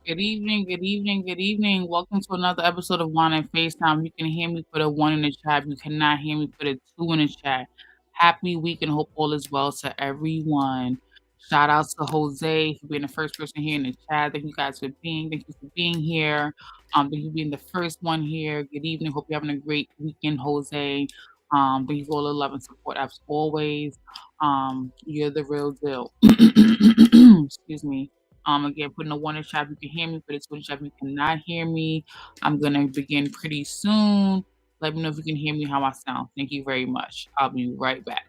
Good evening, good evening, good evening. Welcome to another episode of Wine and FaceTime. You can hear me, put a one in the chat. If you cannot hear me, put a two in the chat. Happy week and hope all is well to everyone. Shout out to Jose for being the first person here in the chat. Thank you guys for being. Thank you for being here. Thank you for being the first one here. Good evening. Hope you're having a great weekend, Jose. Thank you for all the love and support as always. You're the real deal. Excuse me. Again, putting a one in the chat if you can hear me, put a two in the chat if you cannot hear me. I'm gonna begin pretty soon. Let me know if you can hear me how I sound. Thank you very much. I'll be right back.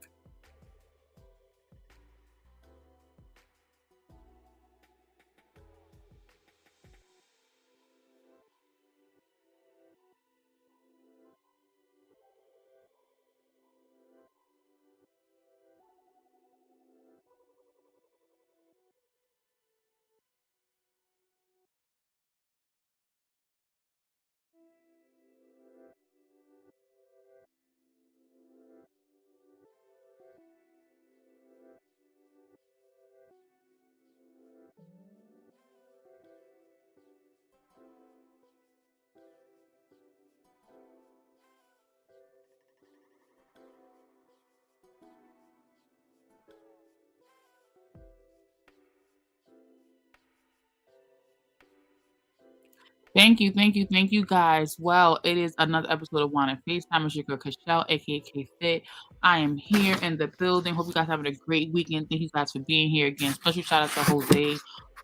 Thank you, guys. Well, it is another episode of Wine and FaceTime. It's your girl, Cashel, aka K Fit. I am here in the building. Hope you guys having a great weekend. Thank you guys for being here again. Special shout out to Jose,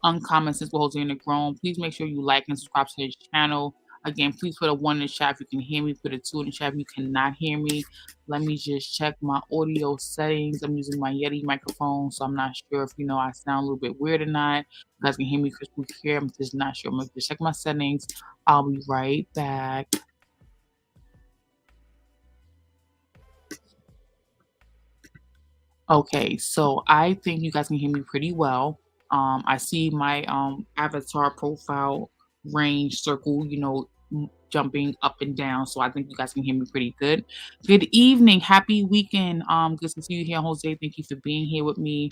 Uncommon Sense with Jose and the Grown. Please make sure you like and subscribe to his channel. Again, please put a one in the chat if you can hear me. Put a two in the chat if you cannot hear me. Let me just check my audio settings. I'm using my Yeti microphone, so I'm not sure if I sound a little bit weird or not. You guys can hear me crystal clear. I'm just not sure. I'm gonna just check my settings. I'll be right back. Okay, so I think you guys can hear me pretty well. I see my avatar profile range circle, jumping up and down. So I think you guys can hear me pretty good. Good evening, happy weekend. Good to see you here, Jose. Thank you for being here with me.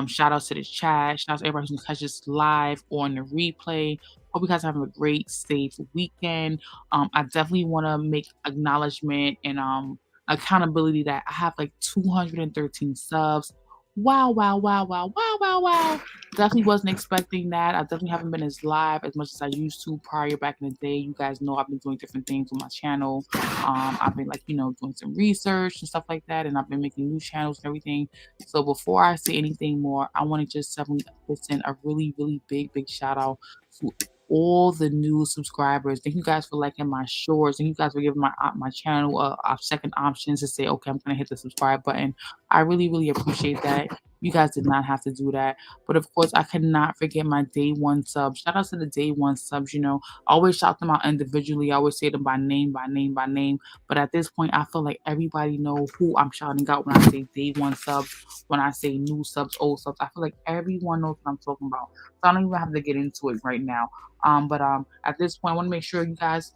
Shout out to the chat. Shout out to everybody who catches this live or on the replay. Hope you guys are having a great, safe weekend. I definitely want to make acknowledgement and accountability that I have like 213 subs. Wow, wow, wow, wow, wow, wow, wow. Definitely wasn't expecting that. I definitely haven't been as live as much as I used to prior back in the day. You guys know I've been doing different things on my channel. I've been like, doing some research and stuff like that, and I've been making new channels and everything. So before I say anything more, I want to just definitely send a really, really big, big shout out to all the new subscribers. Thank you guys for liking my shorts. Thank you guys for giving my channel a second option to say, okay, I'm gonna hit the subscribe button. I really, really appreciate that. You guys did not have to do that. But of course, I cannot forget my day one subs. Shout out to the day one subs. I always shout them out individually. I always say them by name, by name, by name. But at this point, I feel like everybody know who I'm shouting out when I say day one subs, when I say new subs, old subs. I feel like everyone knows what I'm talking about. So I don't even have to get into it right now. But at this point, I want to make sure you guys,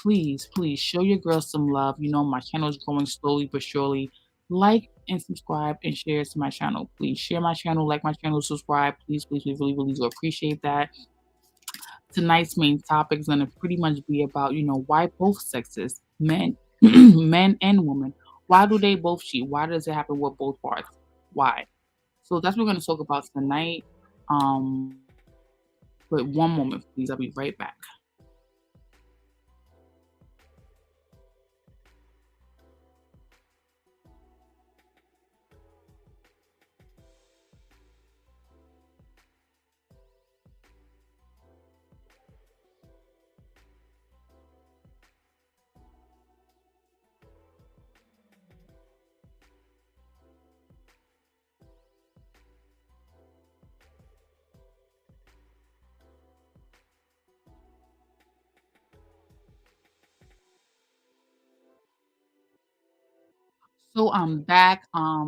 please, please show your girls some love. My channel is growing slowly but surely. Like and subscribe and share to my channel. Please share my channel, like my channel, subscribe. Please, please, we really, really do appreciate that. Tonight's main topic is going to pretty much be about, why both sexes, men, men and women, why do they both cheat? Why does it happen with both parts? Why? So that's what we're going to talk about tonight. Um, but one moment, please. I'll be right back. So I'm back.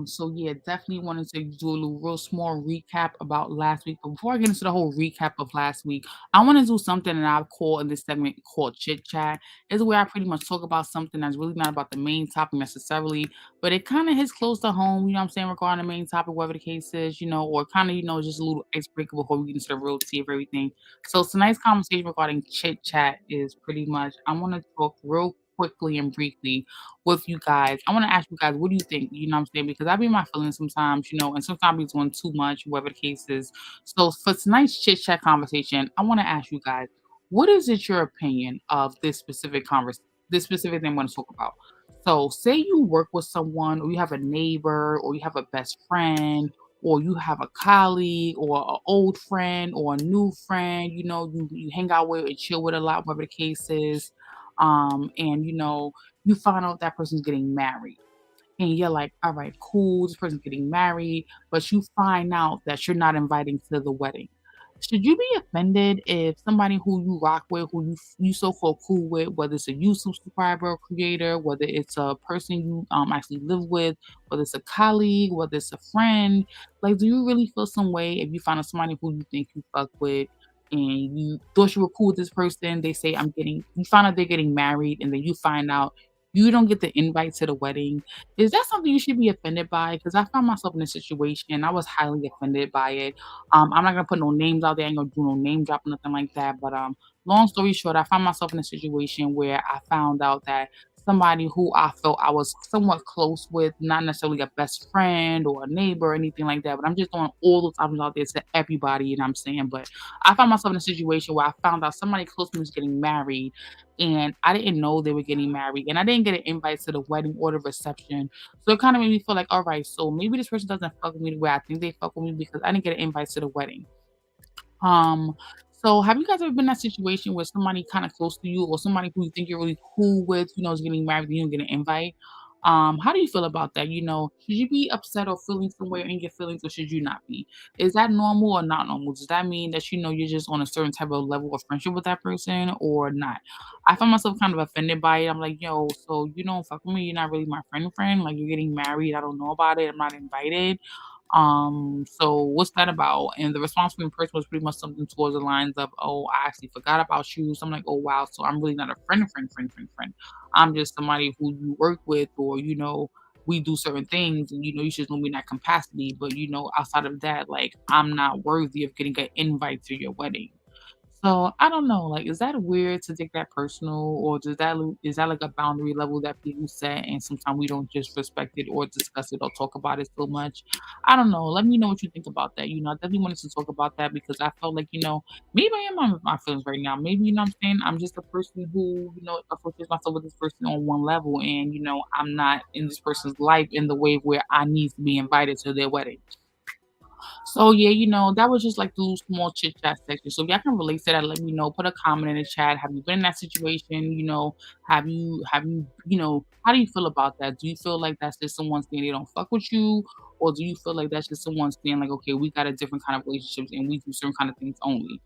So yeah, definitely wanted to do a little real small recap about last week. But before I get into the whole recap of last week, I want to do something that I've called in this segment called chit chat. Is where I pretty much talk about something that's really not about the main topic necessarily, but it kind of hits close to home, you know what I'm saying, regarding the main topic, whatever the case is, or kind of, just a little icebreaker before we get into the real tea of everything. So tonight's conversation regarding chit chat is pretty much I want to talk real quickly and briefly with you guys. I want to ask you guys, what do you think? You know what I'm saying? Because I be in my feelings sometimes, and sometimes I be doing too much, whatever the case is. So for tonight's chit chat conversation, I want to ask you guys, what is it your opinion of this specific thing I'm going to talk about? So say you work with someone, or you have a neighbor, or you have a best friend, or you have a colleague, or an old friend, or a new friend, you hang out with and chill with a lot, whatever the case is. And you find out that person's getting married. And you're like, all right, cool, this person's getting married, but you find out that you're not inviting to the wedding. Should you be offended if somebody who you rock with, who you so called cool with, whether it's a YouTube subscriber or creator, whether it's a person you actually live with, whether it's a colleague, whether it's a friend, like do you really feel some way if you find out somebody who you think you fuck with and you thought you were cool with this person, they say you find out they're getting married and then you find out you don't get the invite to the wedding. Is that something you should be offended by? Because I found myself in a situation, I was highly offended by it. I'm not gonna put no names out there, I ain't gonna do no name drop or nothing like that. But long story short, I found myself in a situation where I found out that somebody who I felt I was somewhat close with, not necessarily a best friend or a neighbor or anything like that, but I'm just throwing all those options out there to everybody, you know what I'm saying? But I found myself in a situation where I found out somebody close to me was getting married and I didn't know they were getting married and I didn't get an invite to the wedding or the reception. So it kind of made me feel like, all right, so maybe this person doesn't fuck with me the way I think they fuck with me because I didn't get an invite to the wedding. Um, so have you guys ever been in that situation where somebody kind of close to you or somebody who you think you're really cool with, is getting married and you don't get an invite? How do you feel about that? Should you be upset or feeling somewhere in your feelings or should you not be? Is that normal or not normal? Does that mean that you're just on a certain type of level of friendship with that person or not? I find myself kind of offended by it. I'm like, yo, so you don't fuck with me, you're not really my friend. Like you're getting married, I don't know about it, I'm not invited. So what's that about? And the response from the person was pretty much something towards the lines of, "Oh, I actually forgot about you." So I'm like, "Oh wow, so I'm really not a friend. I'm just somebody who you work with, or we do certain things, and you should know me in that capacity. But outside of that, like I'm not worthy of getting an invite to your wedding." So I don't know, like, is that weird to take that personal, or is that like a boundary level that people set, and sometimes we don't just respect it or discuss it or talk about it so much? I don't know. Let me know what you think about that. I definitely wanted to talk about that because I felt like maybe I am on my feelings right now. Maybe I'm saying I'm just a person who associates myself with this person on one level, and I'm not in this person's life in the way where I need to be invited to their wedding. So yeah, that was just like the little small chit chat section. So if y'all can relate to that, let me know. Put a comment in the chat. Have you been in that situation? How do you feel about that? Do you feel like that's just someone saying they don't fuck with you? Or do you feel like that's just someone saying like, okay, we got a different kind of relationships and we do certain kind of things only?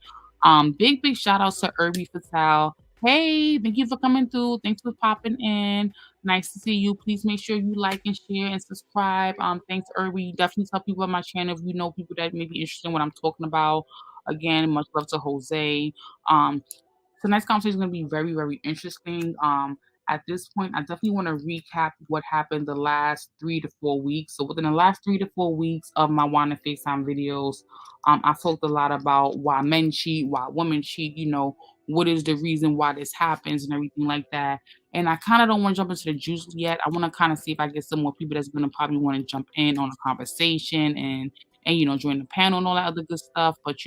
Big shout outs to Irby Fatal. Hey, thank you for coming through. Thanks for popping in. Nice to see you. Please make sure you like and share and subscribe. Thanks, Irby. Definitely tell people about my channel if you know people that may be interested in what I'm talking about. Again, much love to Jose. Um, Tonight's conversation is going to be very, very interesting. At this point, I definitely want to recap what happened the last 3 to 4 weeks. So within the last 3 to 4 weeks of my wine and FaceTime videos, I talked a lot about why men cheat, why women cheat, what is the reason why this happens and everything like that. And I kind of don't want to jump into the juice yet. I want to kind of see if I get some more people that's going to probably want to jump in on a conversation and join the panel and all that other good stuff. But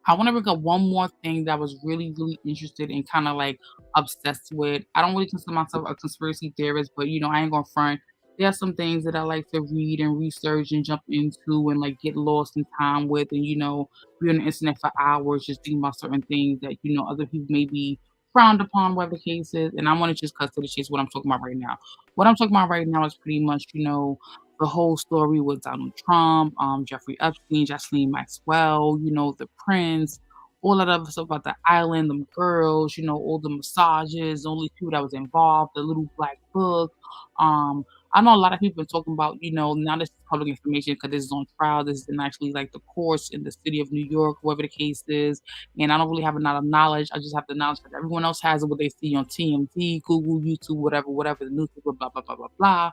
I want to bring up one more thing that I was really, really interested in, kind of like obsessed with. I don't really consider myself a conspiracy theorist, but I ain't gonna front. There are some things that I like to read and research and jump into and like get lost in time with, and be on the internet for hours just thinking about certain things that other people may be frowned upon, whatever the case is. And I want to just cut to the chase. What I'm talking about right now. What I'm talking about right now is pretty much the whole story with Donald Trump, Jeffrey Epstein, Jocelyn Maxwell, the prince, all that other stuff about the island, them girls, all the massages, the only two that was involved, the little black book. I know a lot of people been talking about, now this is public information because this is on trial. This is in actually like the courts in the city of New York, whatever the case is. And I don't really have a lot of knowledge. I just have the knowledge that everyone else has what they see on TMZ, Google, YouTube, whatever, the newspaper, blah, blah, blah, blah, blah.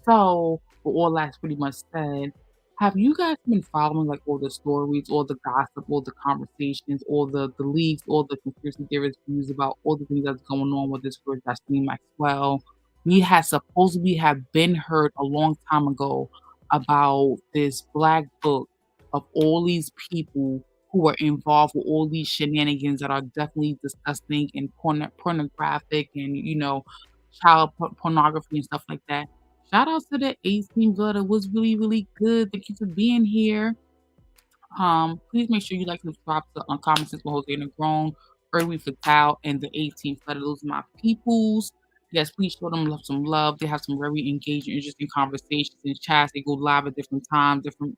So, with all that's pretty much said, have you guys been following like all the stories, all the gossip, all the conversations, all the leaks, all the conspiracy theorist views about all the things that's going on with this girl Justine Maxwell? We had supposedly have been heard a long time ago about this black book of all these people who were involved with all these shenanigans that are definitely disgusting and pornographic and child pornography and stuff like that. Shout out to the 18 blood. It was really, really good. Thank you for being here. Please make sure you like and subscribe to Uncommon Sense with Jose and Grown, Early Fatal, and the 18th letter. Those are my peoples. Yes, please show them some love. They have some very engaging, interesting conversations in chats. They go live at different times, different,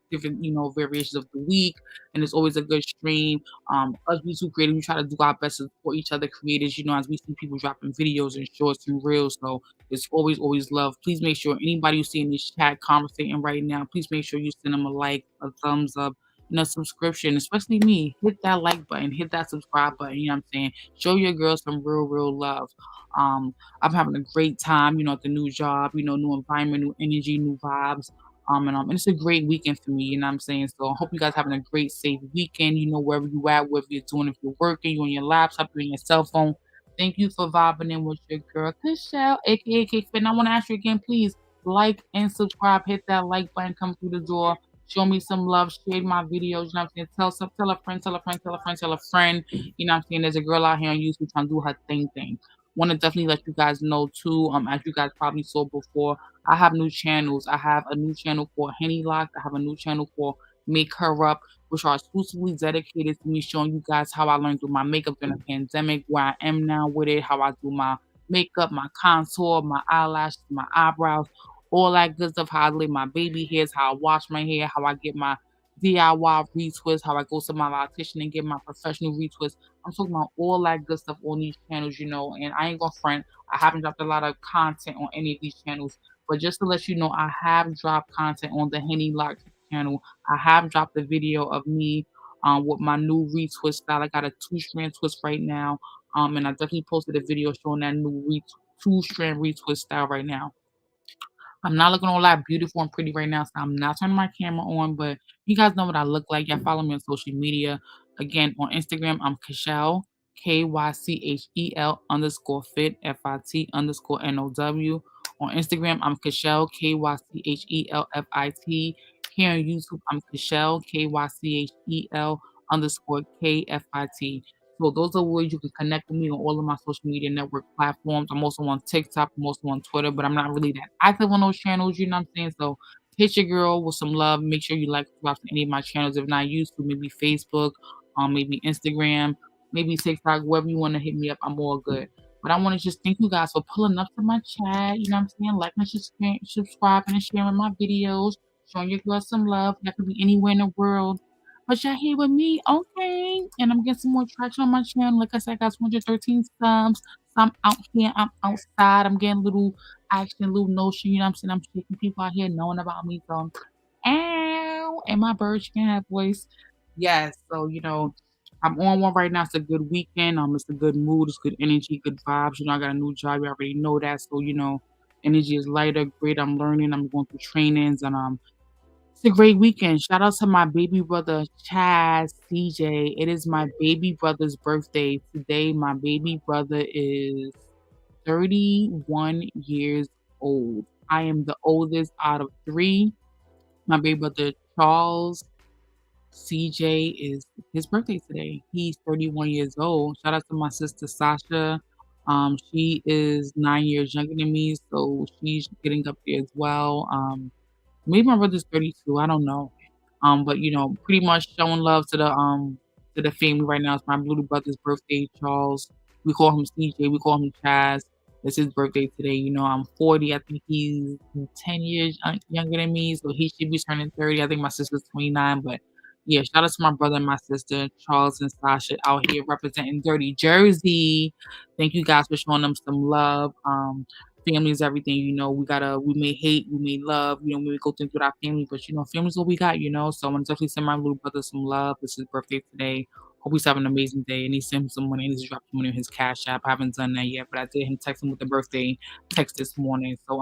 variations of the week, and it's always a good stream. Us YouTube creators, we try to do our best to support each other creators. As we see people dropping videos and shorts and reels, so it's always, always love. Please make sure anybody you see in this chat conversating right now, please make sure you send them a like, a thumbs up, subscription, especially me. Hit that like button, hit that subscribe button, you know what I'm saying? Show your girls some real, real love. I'm having a great time, at the new job, new environment, new energy, new vibes. And it's a great weekend for me, you know what I'm saying? So I hope you guys having a great, safe weekend, wherever you at, whether you're doing, if you're working, you on your laptop, you on your cell phone. Thank you for vibing in with your girl, Michelle, aka K Fit. And I want to ask you again, please like and subscribe, hit that like button, come through the door. Show me some love, share my videos, you know what I'm saying? Tell a friend, tell a friend, tell a friend, tell a friend. You know what I'm saying? There's a girl out here on YouTube trying to do her thing. Want to definitely let you guys know too. As you guys probably saw before, I have new channels. I have a new channel for Henny Lock. I have a new channel for Make Her Up, which are exclusively dedicated to me showing you guys how I learned to do my makeup during the pandemic, where I am now with it, how I do my makeup, my contour, my eyelashes, my eyebrows, all that good stuff, how I lay my baby hairs, how I wash my hair, how I get my DIY retwist, how I go to my beautician and get my professional retwist. I'm talking about all that good stuff on these channels, and I ain't gonna front. I haven't dropped a lot of content on any of these channels, but just to let you know, I have dropped content on the Henny Lock channel. I have dropped a video of me with my new retwist style. I got a two-strand twist right now, and I definitely posted a video showing that new two-strand retwist style right now. I'm not looking all that beautiful and pretty right now, so I'm not turning my camera on, but you guys know what I look like. Y'all follow me on social media. Again, on Instagram, I'm Kachel, KYCHEL_fit, FIT_NOW. On Instagram, I'm Kachel, KYCHELFIT. Here on YouTube, I'm Kachel, KYCHEL_KFIT. So those are ways you can connect with me on all of my social media network platforms. I'm also on TikTok, I'm also on Twitter, but I'm not really that active on those channels, you know what I'm saying? So hit your girl with some love. Make sure you like subscribe to any of my channels. If not used to, maybe Facebook, maybe Instagram, maybe TikTok, wherever you want to hit me up, I'm all good. But I want to just thank you guys for pulling up to my chat. You know what I'm saying? Like and subscribing and sharing my videos, showing your girl some love. That could be anywhere in the world. But y'all here with me, okay? And I'm getting some more traction on my channel. Like I said, I got 213 subs. So I'm out here, I'm outside. I'm getting little action, little notion. You know what I'm saying? I'm shaking people out here knowing about me. So, ow, and my bird can have voice. Yes. So, I'm on one right now. It's a good weekend. It's a good mood. It's good energy, good vibes. I got a new job. You already know that. So, energy is lighter, great. I'm learning. I'm going through trainings and it's a great weekend. Shout out to my baby brother, Chaz CJ. It is my baby brother's birthday. Today, my baby brother is 31 years old. I am the oldest out of three. My baby brother, Charles CJ, is his birthday today. He's 31 years old. Shout out to my sister, Sasha. She is 9 years younger than me, so she's getting up there as well. Maybe my brother's 32, I don't know. But pretty much showing love to the family right now. It's my little brother's birthday, Charles. We call him CJ, we call him Chaz. It's his birthday today. I'm 40. I think he's 10 years younger than me, so he should be turning 30. I think my sister's 29, but yeah, shout out to my brother and my sister, Charles and Sasha, out here representing Dirty Jersey. Thank you guys for showing them some love. family is everything, we may hate, we may love, we may go things with our family, but family's what we got, so I wanna definitely send my little brother some love. It's his birthday today. Hope he's having an amazing day, and he sent him some money, and he's dropped some money in his Cash App. I haven't done that yet, but I did him text him with the birthday text this morning. So,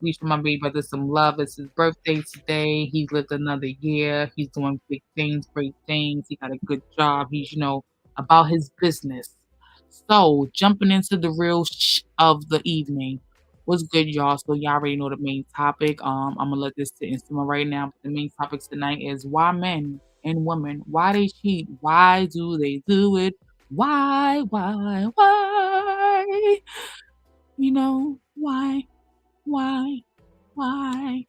please show my baby brother some love. It's his birthday today. He's lived another year. He's doing big things, great things. He got a good job. He's, about his business. So, jumping into the real of the evening. What's good, y'all? So, y'all already know the main topic. I'm gonna let this sit and simmer right now. But the main topic tonight is why men and women, why they cheat, why do they do it? Why? Why, why, why?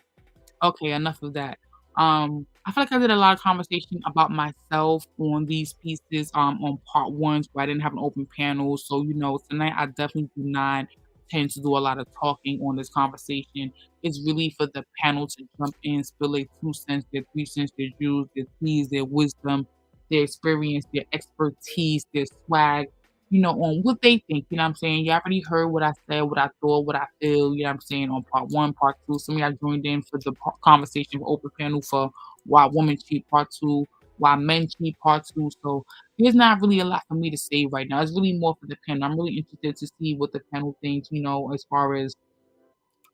Okay, enough of that. I feel like I did a lot of conversation about myself on these pieces, on part ones where I didn't have an open panel. So, tonight I definitely do not tend to do a lot of talking on this conversation. It's really for the panel to jump in, spill their 2 cents, their 3 cents, their jewels, their keys, their wisdom, their experience, their expertise, their swag, on what they think, you know what I'm saying? You already heard what I said, what I thought, what I feel, you know what I'm saying, on part one, part two. Some of y'all joined in for the conversation with open panel for why women cheat part two, why men cheat part two. So there's not really a lot for me to say right now. It's really more for the panel. I'm really interested to see what the panel thinks, as far as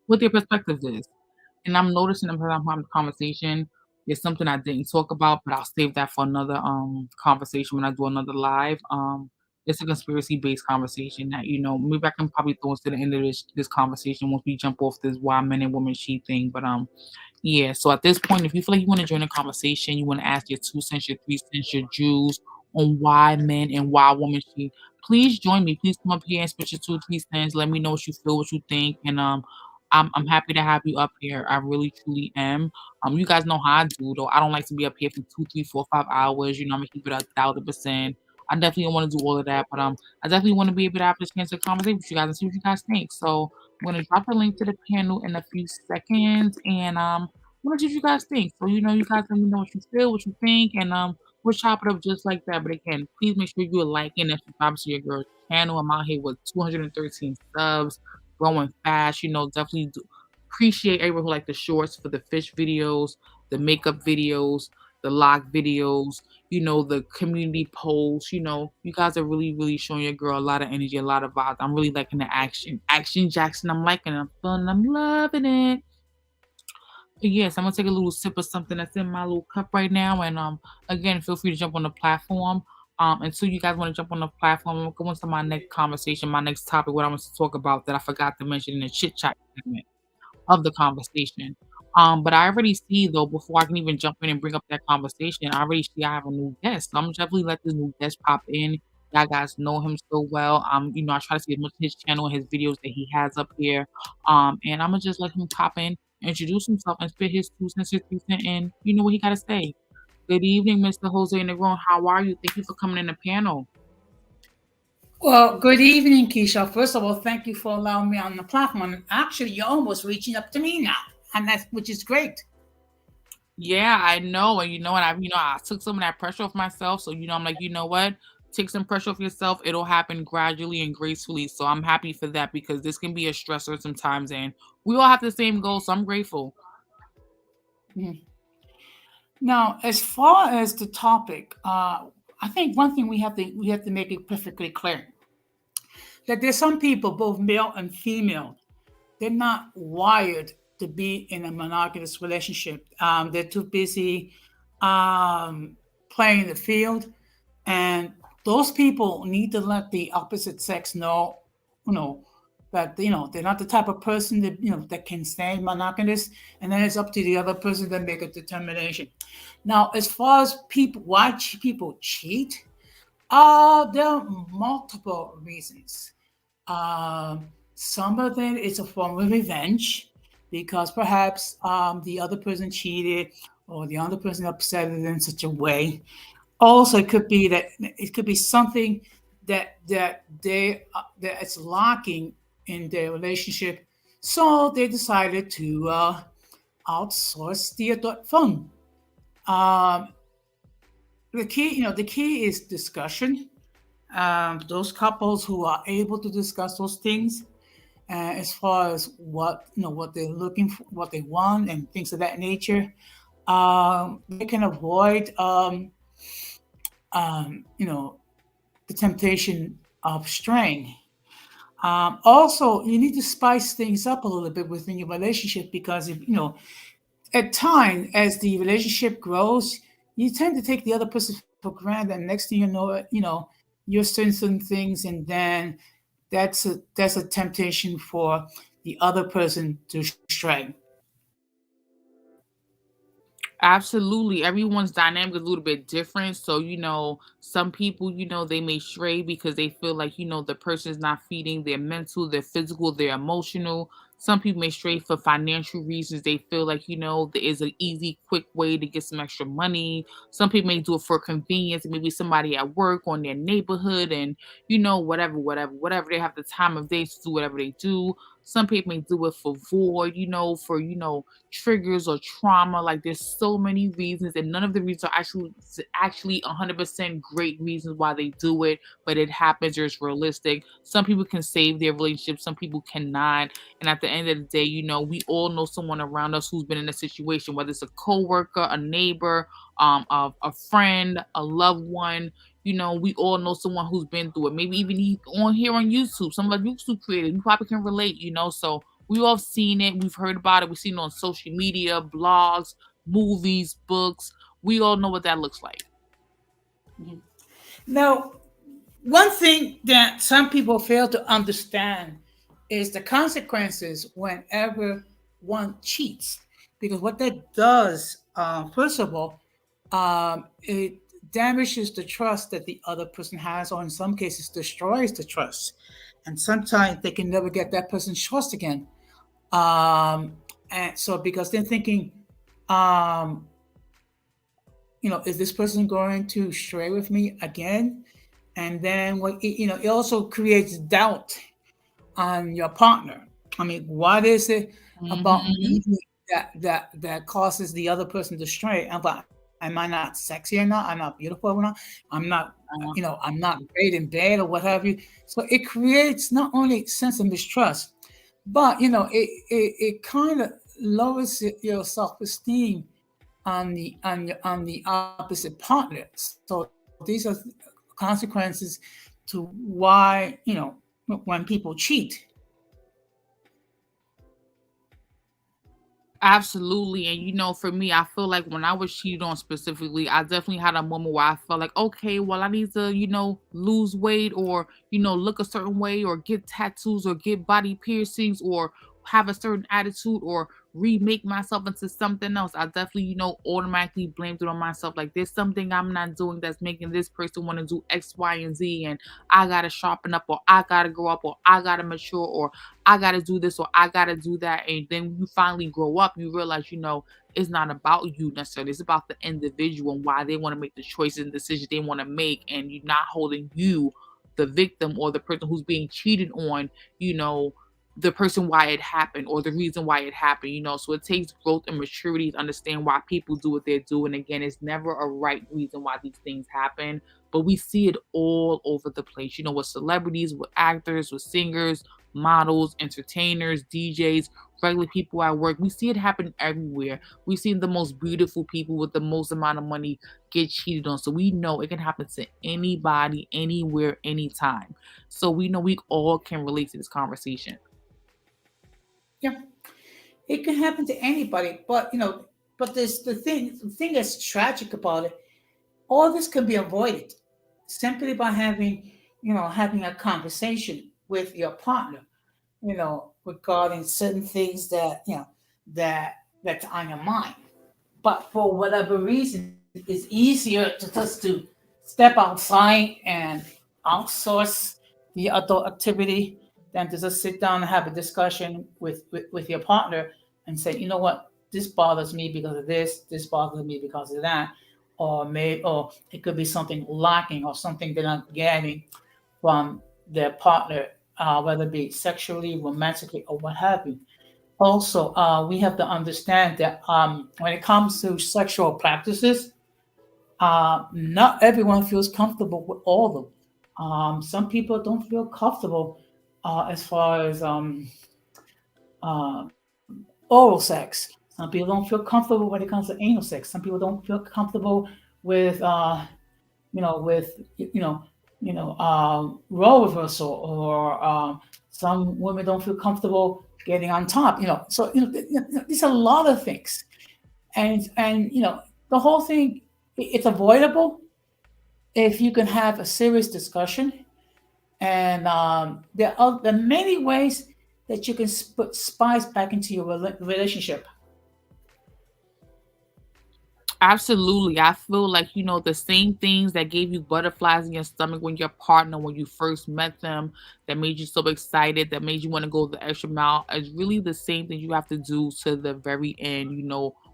what their perspective is. And I'm noticing them as I'm having the conversation, it's something I didn't talk about, but I'll save that for another conversation when I do another live. It's a conspiracy based conversation that, maybe I can probably throw us to the end of this conversation once we jump off this why men and women cheat thing. But yeah, so at this point, if you feel like you want to join the conversation, you want to ask your 2 cents, your 3 cents, your Jews on why men and why women cheat, please join me. Please come up here and spit your 2, 3 cents. Let me know what you feel, what you think, and I'm happy to have you up here. I really truly am. You guys know how I do though. I don't like to be up here for 2, 3, 4, 5 hours. I'm gonna keep it 1,000%. I definitely don't want to do all of that, but I definitely want to be able to have this chance to conversate with you guys and see what you guys think. So I'm gonna drop the link to the panel in a few seconds, and I want to see what you guys think. So you guys let me know what you feel, what you think, and we'll chop it up just like that. But again, please make sure you are liking and subscribe to your girl's channel. I'm out here with 213 subs, growing fast. Definitely appreciate everyone who like the shorts for the fish videos, the makeup videos, the lock videos, the community posts. You guys are really, really showing your girl a lot of energy, a lot of vibes. I'm really liking the action. Action Jackson, I'm liking it. I'm feeling it. I'm loving it. But yes, I'm gonna take a little sip of something that's in my little cup right now. And again, feel free to jump on the platform. Until you guys want to jump on the platform, I'm gonna go into my next conversation, my next topic, what I want to talk about that I forgot to mention in the chit chat segment of the conversation. But I already see though, before I can even jump in and bring up that conversation, I already see I have a new guest. So I'm definitely let this new guest pop in. Y'all guys know him so well. I try to see as much of his channel and his videos that he has up here. And I'm gonna just let him pop in, introduce himself, and spit his 2 cents, his 3 cents, and you know what he gotta say. Good evening, Mr. Jose Negron. How are you? Thank you for coming in the panel. Well, good evening, Keisha. First of all, thank you for allowing me on the platform. Actually, you're almost reaching up to me now, and that's which is great. Yeah, I know, and I took some of that pressure off myself. So I'm like, you know what? Take some pressure off yourself. It'll happen gradually and gracefully. So I'm happy for that because this can be a stressor sometimes, and we all have the same goal. So I'm grateful. Mhm. Now, as far as the topic, I think one thing we have to make it perfectly clear that there's some people, both male and female, they're not wired to be in a monogamous relationship. They're too busy playing the field, and those people need to let the opposite sex know, you know, that they're not the type of person that that can stay monogamous, and then it's up to the other person to make a determination. Now, as far as people, why people cheat, there are multiple reasons. Some of them is a form of revenge because perhaps the other person cheated or the other person upset it in such a way. Also, it could be something that it's lacking in their relationship, so they decided to outsource the adult fun. Um, the key is discussion. Those couples who are able to discuss those things as far as what what they're looking for, what they want, and things of that nature. They can avoid you know the temptation of straying. Also, you need to spice things up a little bit within your relationship, because if at time as the relationship grows, you tend to take the other person for granted, and next thing you know, you're saying certain things, and then that's a temptation for the other person to stray. Absolutely. Everyone's dynamic is a little bit different. So, some people, they may stray because they feel like, the person is not feeding their mental, their physical, their emotional. Some people may stray for financial reasons. They feel like, there is an easy, quick way to get some extra money. Some people may do it for convenience, maybe somebody at work or in their neighborhood, and, whatever. They have the time of day to do whatever they do. Some people may do it for void, for, triggers or trauma. Like, there's so many reasons, and none of the reasons are actually 100% great reasons why they do it, but it happens or it's realistic. Some people can save their relationship, some people cannot. And at the end of the day, we all know someone around us who's been in a situation, whether it's a coworker, a neighbor, a friend, a loved one. We all know someone who's been through it. Maybe even on here on YouTube, some of the YouTube creators, we probably can relate, so we all have seen it, we've heard about it, we've seen it on social media, blogs, movies, books. We all know what that looks like. Now, one thing that some people fail to understand is the consequences whenever one cheats. Because what that does, first of all, it damages the trust that the other person has, or in some cases, destroys the trust. And sometimes they can never get that person's trust again. Um, and so, because they're thinking, um, is this person going to stray with me again? And then it also creates doubt on your partner. I mean, what is it about Hmm. me that causes the other person to stray? Am I not sexy enough? I'm not beautiful enough. I'm not, I'm not great in bed or what have you. So it creates not only sense of mistrust, but it kind of lowers your self esteem on the opposite partner. So these are consequences to why when people cheat. Absolutely. And for me, I feel like when I was cheated on specifically, I definitely had a moment where I felt like, okay, well, I need to, lose weight, or, look a certain way, or get tattoos, or get body piercings, or have a certain attitude, or remake myself into something else. I definitely, automatically blamed it on myself. Like, there's something I'm not doing that's making this person want to do X, Y, and Z. And I got to sharpen up, or I got to grow up, or I got to mature, or I gotta do this, or I gotta do that. And then you finally grow up, you realize, it's not about you necessarily. It's about the individual and why they want to make the choices and decisions they want to make. And you're not holding you, the victim, or the person who's being cheated on, you know, the person why it happened, or the reason why it happened, So it takes growth and maturity to understand why people do what they're doing. Again, it's never a right reason why these things happen. But we see it all over the place, with celebrities, with actors, with singers, models, entertainers, DJs, regular people at work. We see it happen everywhere. We've seen the most beautiful people with the most amount of money get cheated on. So we know it can happen to anybody, anywhere, anytime. So we know we all can relate to this conversation. Yeah, it can happen to anybody, but there's the thing that's tragic about it. All this can be avoided simply by having a conversation with your partner, regarding certain things that that's on your mind. But for whatever reason, it's easier to just to step outside and outsource the adult activity than to just sit down and have a discussion with your partner and say, you know what, this bothers me because of this bothers me because of that, or it could be something lacking or something they're not getting from their partner, whether it be sexually, romantically, or what have you. Also, we have to understand that when it comes to sexual practices, not everyone feels comfortable with all of them. Some people don't feel comfortable as far as oral sex. Some people don't feel comfortable when it comes to anal sex. Some people don't feel comfortable with with role reversal, or some women don't feel comfortable getting on top. So there's a lot of things, and the whole thing, it's avoidable if you can have a serious discussion. And there are many ways that you can put spice back into your relationship. Absolutely. I feel like, the same things that gave you butterflies in your stomach when your partner, when you first met them, that made you so excited, that made you want to go the extra mile, is really the same thing you have to do to the very end.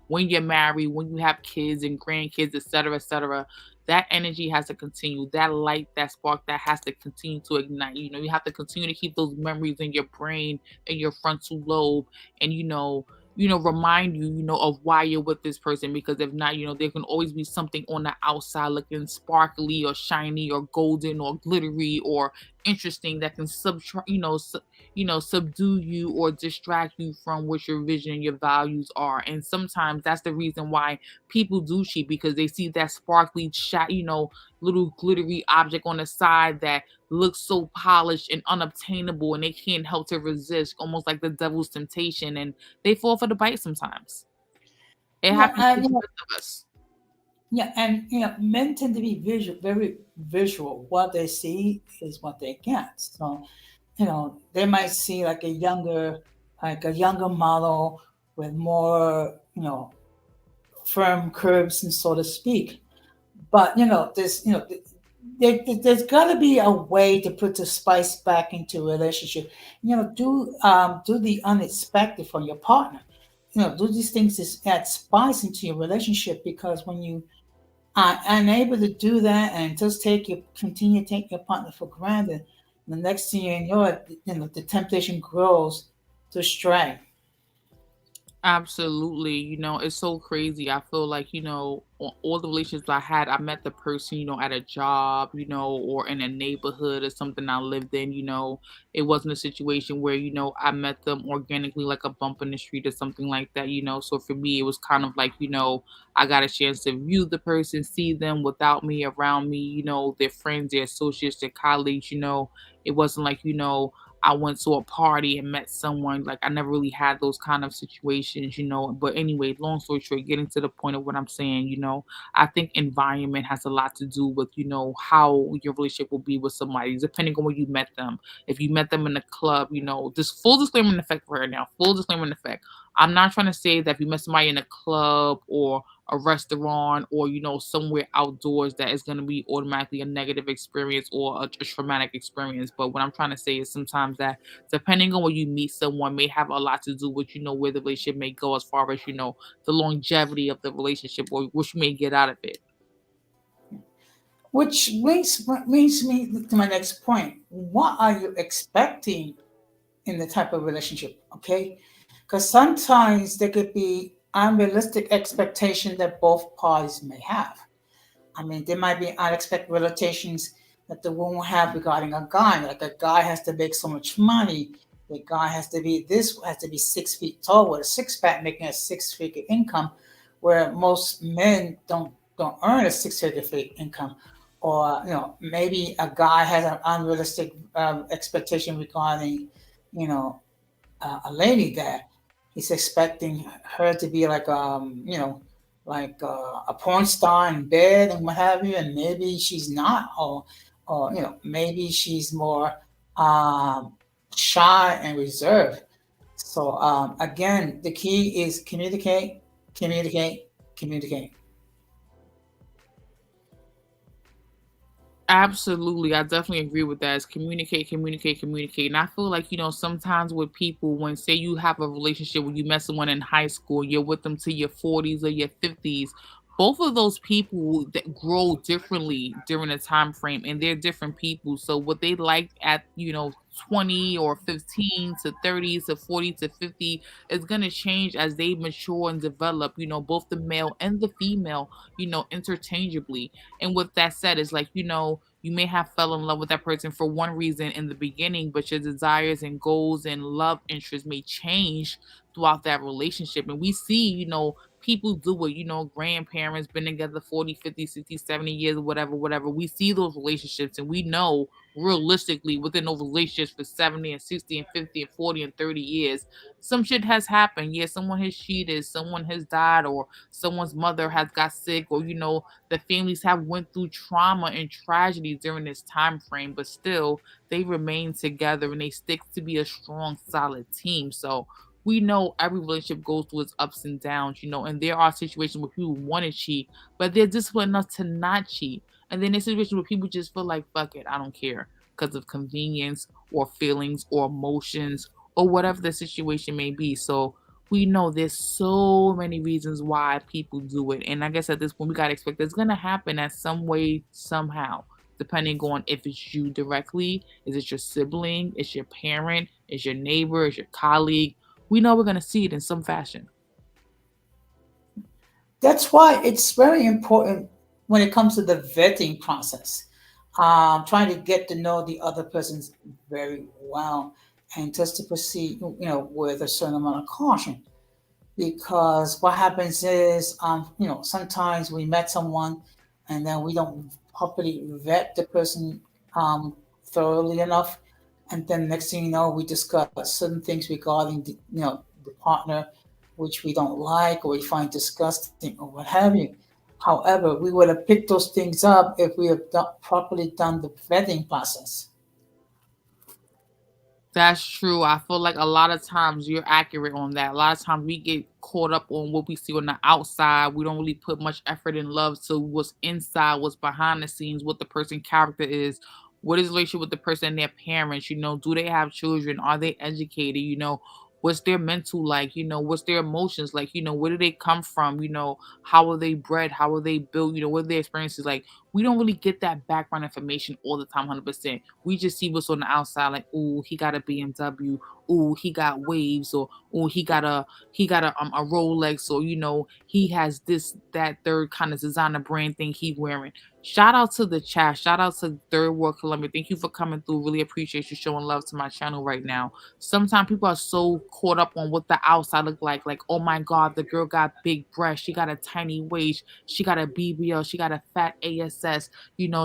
When you're married, when you have kids and grandkids, et cetera, et cetera, that energy has to continue. That light, that spark, that has to continue to ignite. You have to continue to keep those memories in your brain and your frontal lobe, and remind you, of why you're with this person. Because if not, there can always be something on the outside looking sparkly or shiny or golden or glittery or interesting that can subdue you or distract you from what your vision and your values are. And sometimes that's the reason why people do cheat, because they see that sparkly shot, little glittery object on the side that looks so polished and unobtainable, and they can't help to resist, almost like the devil's temptation, and they fall for the bite sometimes. It Yeah, happens to and the best of us. yeah, and men tend to be very visual. What they see is what they get. So they might see like a younger model with more firm curves, and so to speak. But there's got to be a way to put the spice back into a relationship. Do the unexpected for your partner. Do these things to add spice into your relationship, because when you are unable to do that and just continue to take your partner for granted, the next thing you know, the temptation grows to stray. Absolutely. It's so crazy. I feel like, all the relationships I had, I met the person, at a job, or in a neighborhood or something I lived in. It wasn't a situation where, I met them organically, like a bump in the street or something like that. So for me, it was kind of like, I got a chance to view the person, see them without me around me, their friends, their associates, their colleagues. It wasn't like, I went to a party and met someone. Like, I never really had those kind of situations. But anyway, long story short, getting to the point of what I'm saying, I think environment has a lot to do with, how your relationship will be with somebody, depending on where you met them. If you met them in a club, this full disclaimer in effect right now, full disclaimer in effect. I'm not trying to say that if you met somebody in a club or a restaurant or somewhere outdoors, that is going to be automatically a negative experience or a traumatic experience. But what I'm trying to say is sometimes that depending on where you meet someone may have a lot to do with where the relationship may go, as far as the longevity of the relationship or what you may get out of it. Which brings me to my next point. What are you expecting in the type of relationship? Okay, because sometimes there could be unrealistic expectation that both parties may have. I mean, there might be unexpected realizations that the woman will have regarding a guy. Like, a guy has to make so much money. The guy has to be 6 feet tall with a six pack, making a six-figure income, where most men don't earn a six-figure income. Or maybe a guy has an unrealistic expectation regarding you know a lady, that he's expecting her to be like a porn star in bed and what have you, and maybe she's not, or maybe she's more um, shy and reserved. So again, the key is communicate, communicate, communicate. Absolutely. I definitely agree with that. It's communicate, communicate, communicate. And I feel like, sometimes with people, when say you have a relationship when you met someone in high school, you're with them to your 40s or your 50s, both of those people that grow differently during a time frame, and they're different people. So what they like at, 20 or 15 to 30 to 40 to 50 is going to change as they mature and develop, both the male and the female, interchangeably. And with that said, it's like, You may have fell in love with that person for one reason in the beginning, but your desires and goals and love interests may change throughout that relationship. And we see, people do it, grandparents been together 40, 50, 60, 70 years, whatever, whatever. We see those relationships and we know realistically within those relationships for 70 and 60 and 50 and 40 and 30 years, some shit has happened. Yeah, someone has cheated, someone has died, or someone's mother has got sick, or the families have went through trauma and tragedy during this time frame, but still they remain together and they stick to be a strong, solid team. So we know every relationship goes through its ups and downs, and there are situations where people want to cheat, but they're disciplined enough to not cheat. And then there's situations where people just feel like, fuck it, I don't care, because of convenience or feelings or emotions or whatever the situation may be. So we know there's so many reasons why people do it. And I guess at this point, we got to expect it's going to happen at some way, somehow, depending on if it's you directly, is it your sibling, is your parent, is your neighbor, is your colleague. We know we're going to see it in some fashion. That's why it's very important when it comes to the vetting process. Trying to get to know the other person's very well, and just to proceed, with a certain amount of caution. Because what happens is, sometimes we met someone, and then we don't properly vet the person thoroughly enough, and then next thing you know, we discuss certain things regarding the partner, which we don't like or we find disgusting or what have you. However, we would have picked those things up if we have properly done the vetting process. That's true. I feel like a lot of times you're accurate on that. A lot of times we get caught up on what we see on the outside. We don't really put much effort and love to what's inside, what's behind the scenes, what the person character is, what is the relationship with the person and their parents. Do they have children? Are they educated? What's their mental like? What's their emotions like? Where do they come from? How are they bred? How are they built? What are their experiences like? We don't really get that background information all the time, 100%. We just see what's on the outside, like, oh, he got a BMW, oh, he got waves, or oh, he got a Rolex, or he has this, that, third kind of designer brand thing he wearing. Shout out to the chat. Shout out to Third World Columbia. Thank you for coming through. Really appreciate you showing love to my channel right now. Sometimes people are so caught up on what the outside look like, oh my god, the girl got big breasts, she got a tiny waist, she got a BBL, she got a fat ass,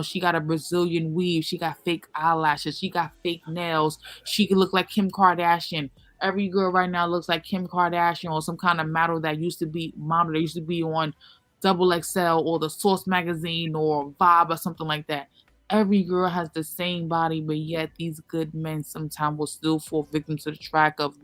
she got a Brazilian weave, she got fake eyelashes, she got fake nails, she could look like Kim Kardashian. Every girl right now looks like Kim Kardashian or some kind of model that used to be on Double XL or the Source magazine or Vibe or something like that. Every girl has the same body, but yet these good men sometimes will still fall victim to the track of,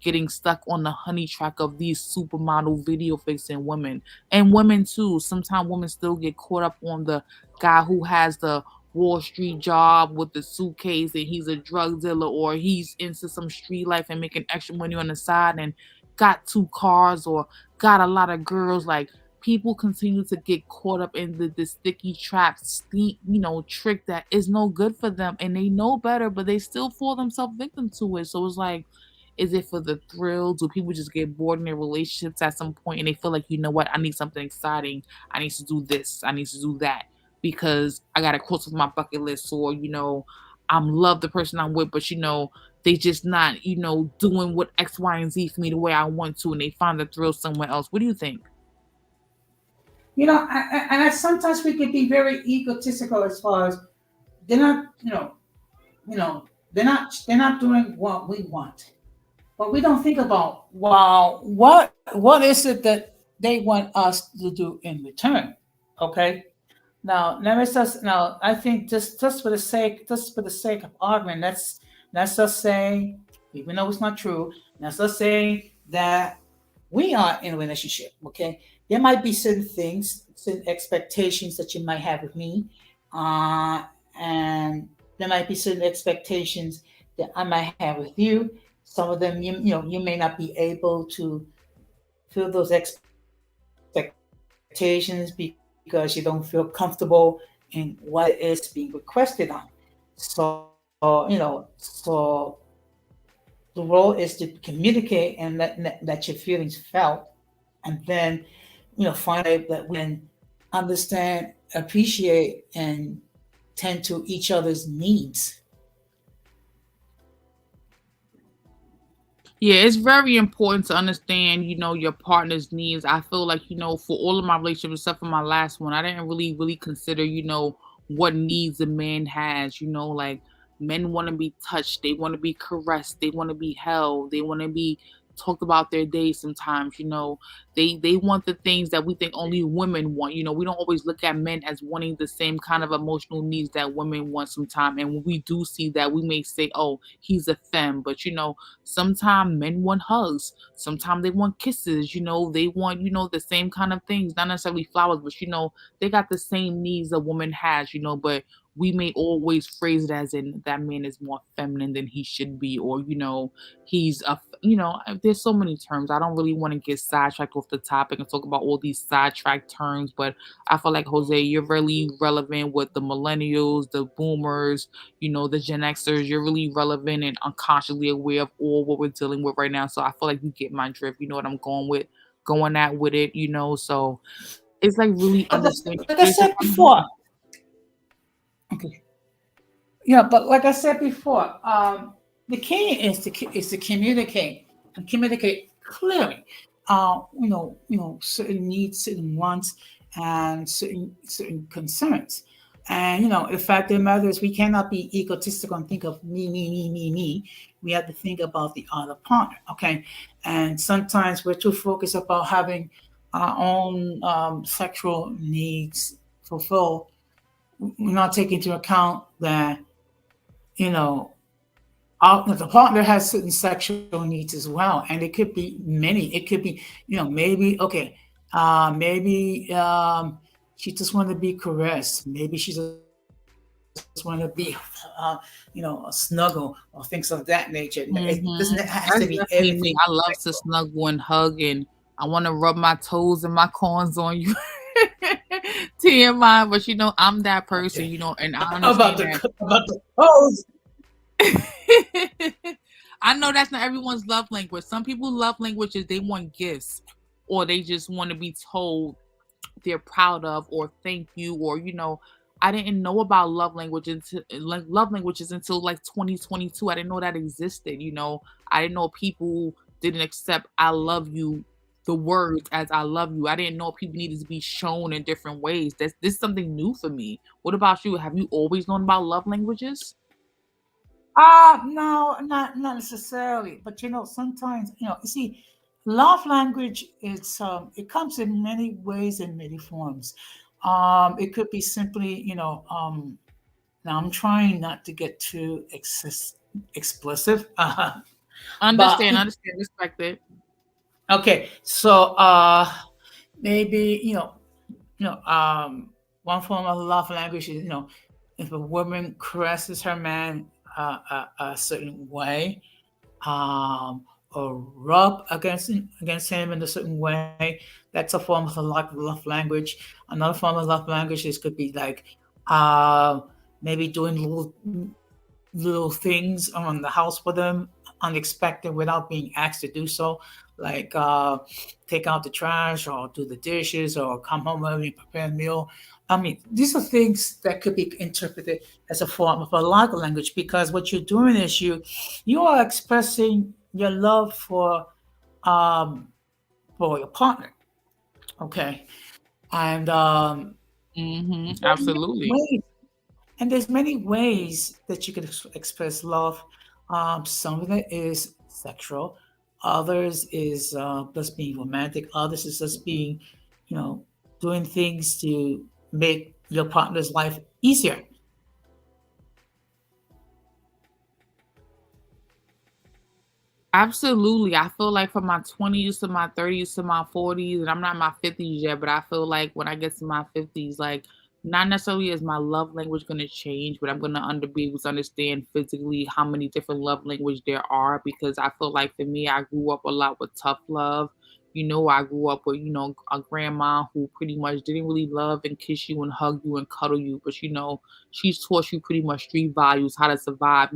getting stuck on the honey track of these supermodel video fixing women. And women too. Sometimes women still get caught up on the guy who has the Wall Street job with the suitcase and he's a drug dealer, or he's into some street life and making extra money on the side and got two cars or got a lot of girls. Like, people continue to get caught up in the sticky trap, trick that is no good for them, and they know better, but they still fall themselves victim to it. So it's like, is it for the thrill? Do people just get bored in their relationships at some point and they feel like, you know what, I need something exciting, I need to do this, I need to do that, because I got to cross off my bucket list, or I'm love the person I'm with, but they just not doing what X, Y, and Z for me the way I want to, and they find the thrill somewhere else. What do you think? And sometimes we can be very egotistical as far as they're not, they're not doing what we want, but we don't think about, wow, what is it that they want us to do in return? Okay. Now, let me just now. I think just for the sake of argument, let's just say, even though it's not true, let's just say that we are in a relationship. Okay, there might be certain things, certain expectations that you might have with me, uh, and there might be certain expectations that I might have with you. Some of them, you may not be able to fulfill those expectations because you don't feel comfortable in what it is being requested on. So the role is to communicate and let your feelings felt, and then find a way that we can understand, appreciate, and tend to each other's needs. Yeah, it's very important to understand, your partner's needs. I feel like, for all of my relationships, except for my last one, I didn't really consider, what needs a man has. Like men want to be touched, they want to be caressed, they want to be held, they want to be talked about their day sometimes. They want the things that we think only women want. We don't always look at men as wanting the same kind of emotional needs that women want sometimes. And when we do see that, we may say, oh, he's a femme. But sometimes men want hugs. Sometimes they want kisses. They want, the same kind of things, not necessarily flowers, but they got the same needs a woman has, but we may always phrase it as in that man is more feminine than he should be, or, he's there's so many terms. I don't really want to get sidetracked off the topic and talk about all these sidetracked terms, but I feel like Jose, you're really relevant with the millennials, the boomers, the Gen Xers. You're really relevant and unconsciously aware of all what we're dealing with right now. So I feel like you get my drift. You know what I'm going at with it. So it's like really But understanding. like I There's a said before, okay, yeah, but like I said before, the key is to communicate and communicate clearly. Certain needs, certain wants, and certain concerns. And the fact of the matter is, we cannot be egotistical and think of me, me, me, me, me. We have to think about the other partner. Okay, and sometimes we're too focused about having our own sexual needs fulfilled. We're not taking into account that you know the partner has certain sexual needs as well, and it could be many. It could be, maybe okay, maybe she just want to be caressed. Maybe she just want to be, a snuggle or things of that nature. It doesn't has to be That's everything definitely me. I love sexual. to snuggle and hug, and I want to rub my toes and my corns on you. TMI, but I'm that person, Okay, and I about understand the that. about the pose. I know that's not everyone's love language. Some people love languages, they want gifts, or they just want to be told they're proud of, or thank you, or I didn't know about love languages until like 2022. I didn't know that existed. I didn't know people didn't accept I love you, the words as I love you. I didn't know people needed to be shown in different ways. This is something new for me. What about you? Have you always known about love languages? No, not necessarily. But sometimes you see, love language it comes in many ways and many forms. It could be simply now I'm trying not to get too explicit, but Understand, respect it. okay. So maybe one form of love language is if a woman caresses her man a certain way, or rub against him in a certain way. That's a form of a love language. Another form of love languages could be like uh, maybe doing little things around the house for them, unexpected, without being asked to do so, like take out the trash or do the dishes or come home early and prepare a meal. I mean, these are things that could be interpreted as a form of a love language, because what you're doing is you are expressing your love um, for your partner. Okay, and there's many Absolutely. ways and there's many ways that you can express love. Some of it is sexual, others is just being romantic, others is just being, you know, doing things to make your partner's life easier. Absolutely. I feel like from my 20s to my 30s to my 40s, and I'm not in my 50s yet, but I feel like when I get to my 50s, like, not necessarily is my love language going to change, but I'm going to be able to understand physically how many different love language there are, because I feel like for me, I grew up a lot with tough love. I grew up with, a grandma who pretty much didn't really love and kiss you and hug you and cuddle you, but she's taught you pretty much street values, how to survive,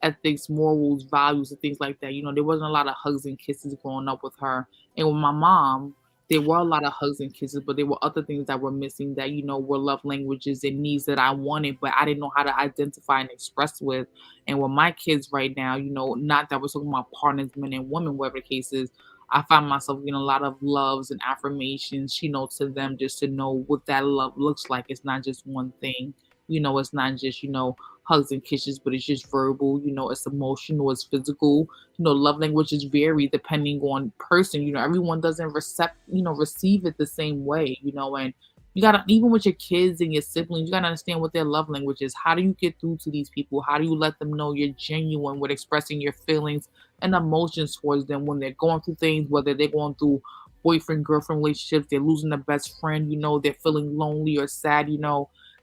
ethics, morals, values, and things like that. There wasn't a lot of hugs and kisses growing up with her. And with my mom, there were a lot of hugs and kisses, but there were other things that were missing that, were love languages and needs that I wanted, but I didn't know how to identify and express with. And with my kids right now, not that we're talking about partners, men and women, whatever the case is, I find myself getting a lot of loves and affirmations, to them just to know what that love looks like. It's not just one thing, it's not just, hugs and kisses, but it's just verbal, it's emotional, it's physical. Love languages vary depending on person. Everyone doesn't receive it the same way. And you gotta, even with your kids and your siblings, you gotta understand what their love language is. How do you get through to these people? How do you let them know you're genuine with expressing your feelings and emotions towards them when they're going through things, whether they're going through boyfriend girlfriend relationships, they're losing a best friend, they're feeling lonely or sad.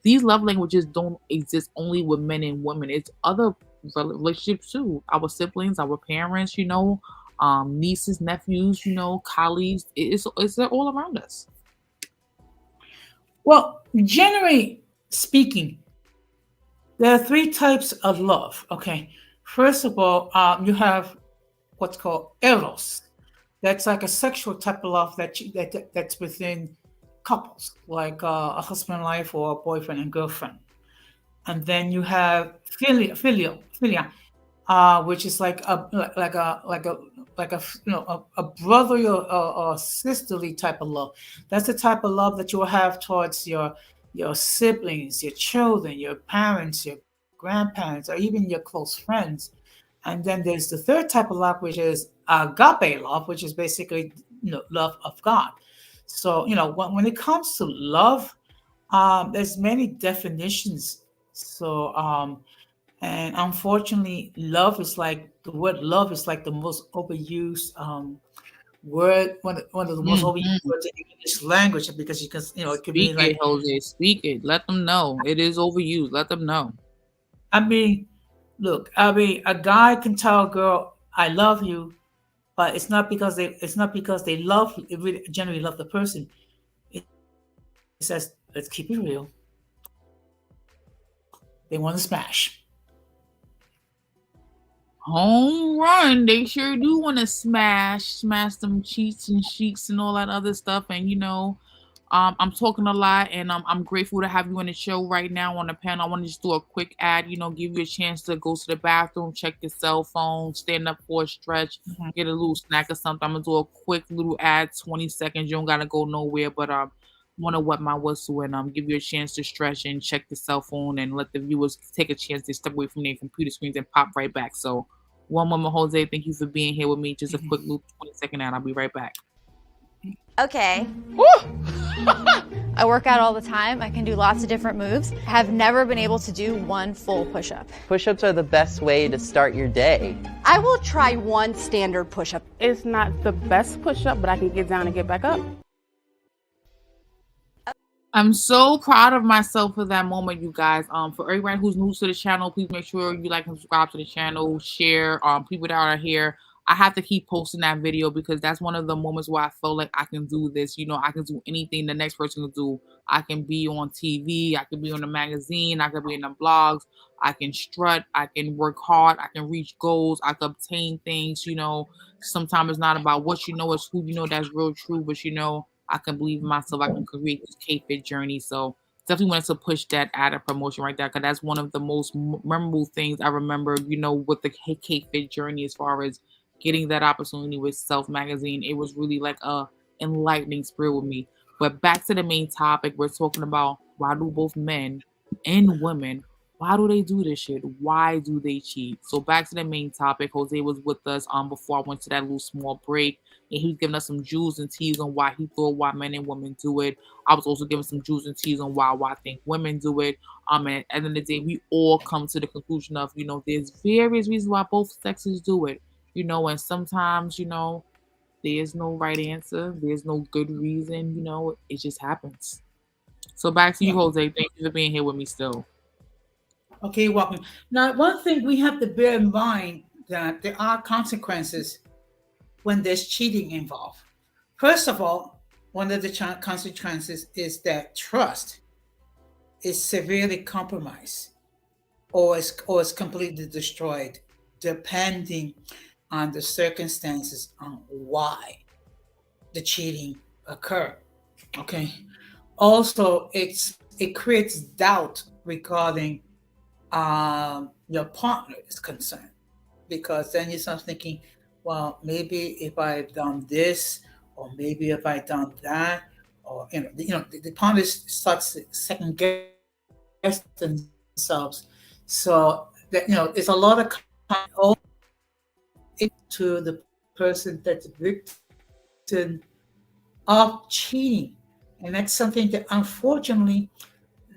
These love languages don't exist only with men and women. It's other relationships too. Our siblings, our parents, nieces, nephews, colleagues. It's all around us. Well, generally speaking, there are three types of love. Okay, first of all, you have what's called eros. That's like a sexual type of love that's within couples, like a husband and wife or a boyfriend and girlfriend. And then you have philia, which is like a brotherly or sisterly type of love. That's the type of love that you will have towards your siblings, your children, your parents, your grandparents, or even your close friends. And then there's the third type of love, which is agape love, which is basically love of God. So when it comes to love, there's many definitions. So and unfortunately, love is like the word love is like the most overused word, one of the most overused Mhm. words in the English language because it could Speak mean it, like, Jose. Speak it. Let them know. It is overused. Let them know. I mean, look, I mean, a guy can tell a girl, "I love you," but it's not because they love really generally love the person. It says, "Let's keep it real." They want to smash. Home run. They sure do want to smash them cheats and sheets and all that other stuff. And I'm talking a lot, and I'm grateful to have you on the show right now on the panel. I want to just do a quick ad. Give you a chance to go to the bathroom, check your cell phone, stand up for a stretch, Mhm. get a little snack or something. I'm gonna do a quick little ad, 20 seconds. You don't gotta go nowhere, but want to wet my whistle and give you a chance to stretch and check the cell phone and let the viewers take a chance to step away from their computer screens and pop right back. So, one moment, Jose. Thank you for being here with me. Just a quick Mhm. little 20-second ad. I'll be right back. Okay. I work out all the time. I can do lots of different moves. Have never been able to do one full push-up. Push-ups are the best way to start your day. I will try one standard push-up. It's not the best push-up, but I can get down and get back up. I'm so proud of myself for that moment, you guys. For everybody who's new to the channel, please make sure you like and subscribe to the channel, share. People that are here, I have to keep posting that video because that's one of the moments where I feel like I can do this. I can do anything the next person can do. I can be on TV, I can be on a magazine, I can be in the blogs, I can strut, I can work hard, I can reach goals, I can obtain things. Sometimes it's not about what you know, it's who you know that's real true, but I can believe in myself. I can create this K-Fit journey. So definitely wanted to push that ad of promotion right there because that's one of the most memorable things I remember, with the K-Fit journey as far as getting that opportunity with Self Magazine. It was really like a enlightening spirit with me. But back to the main topic, we're talking about why do both men and women, why do they do this shit? Why do they cheat? So back to the main topic. Jose was with us before I went to that little small break, and he was giving us some jewels and teas on why he thought why men and women do it. I was also giving some jewels and teas on why I think women do it. And at the end of the day, we all come to the conclusion of there's various reasons why both sexes do it. And sometimes there's no right answer. There's no good reason. It just happens. So back to you, Yeah. Jose. Thank you for being here with me still. Okay, welcome. Now, one thing we have to bear in mind that there are consequences when there's cheating involved. First of all, one of the consequences is that trust is severely compromised or is completely destroyed, depending on the circumstances on why the cheating occur. Okay. Also, it creates doubt regarding your partner is concerned, because then you start thinking, well, maybe if I've done this, or maybe if I've done that, or the partner starts to second guess themselves. So that there's a lot of to the person that's victim of cheating. And that's something that unfortunately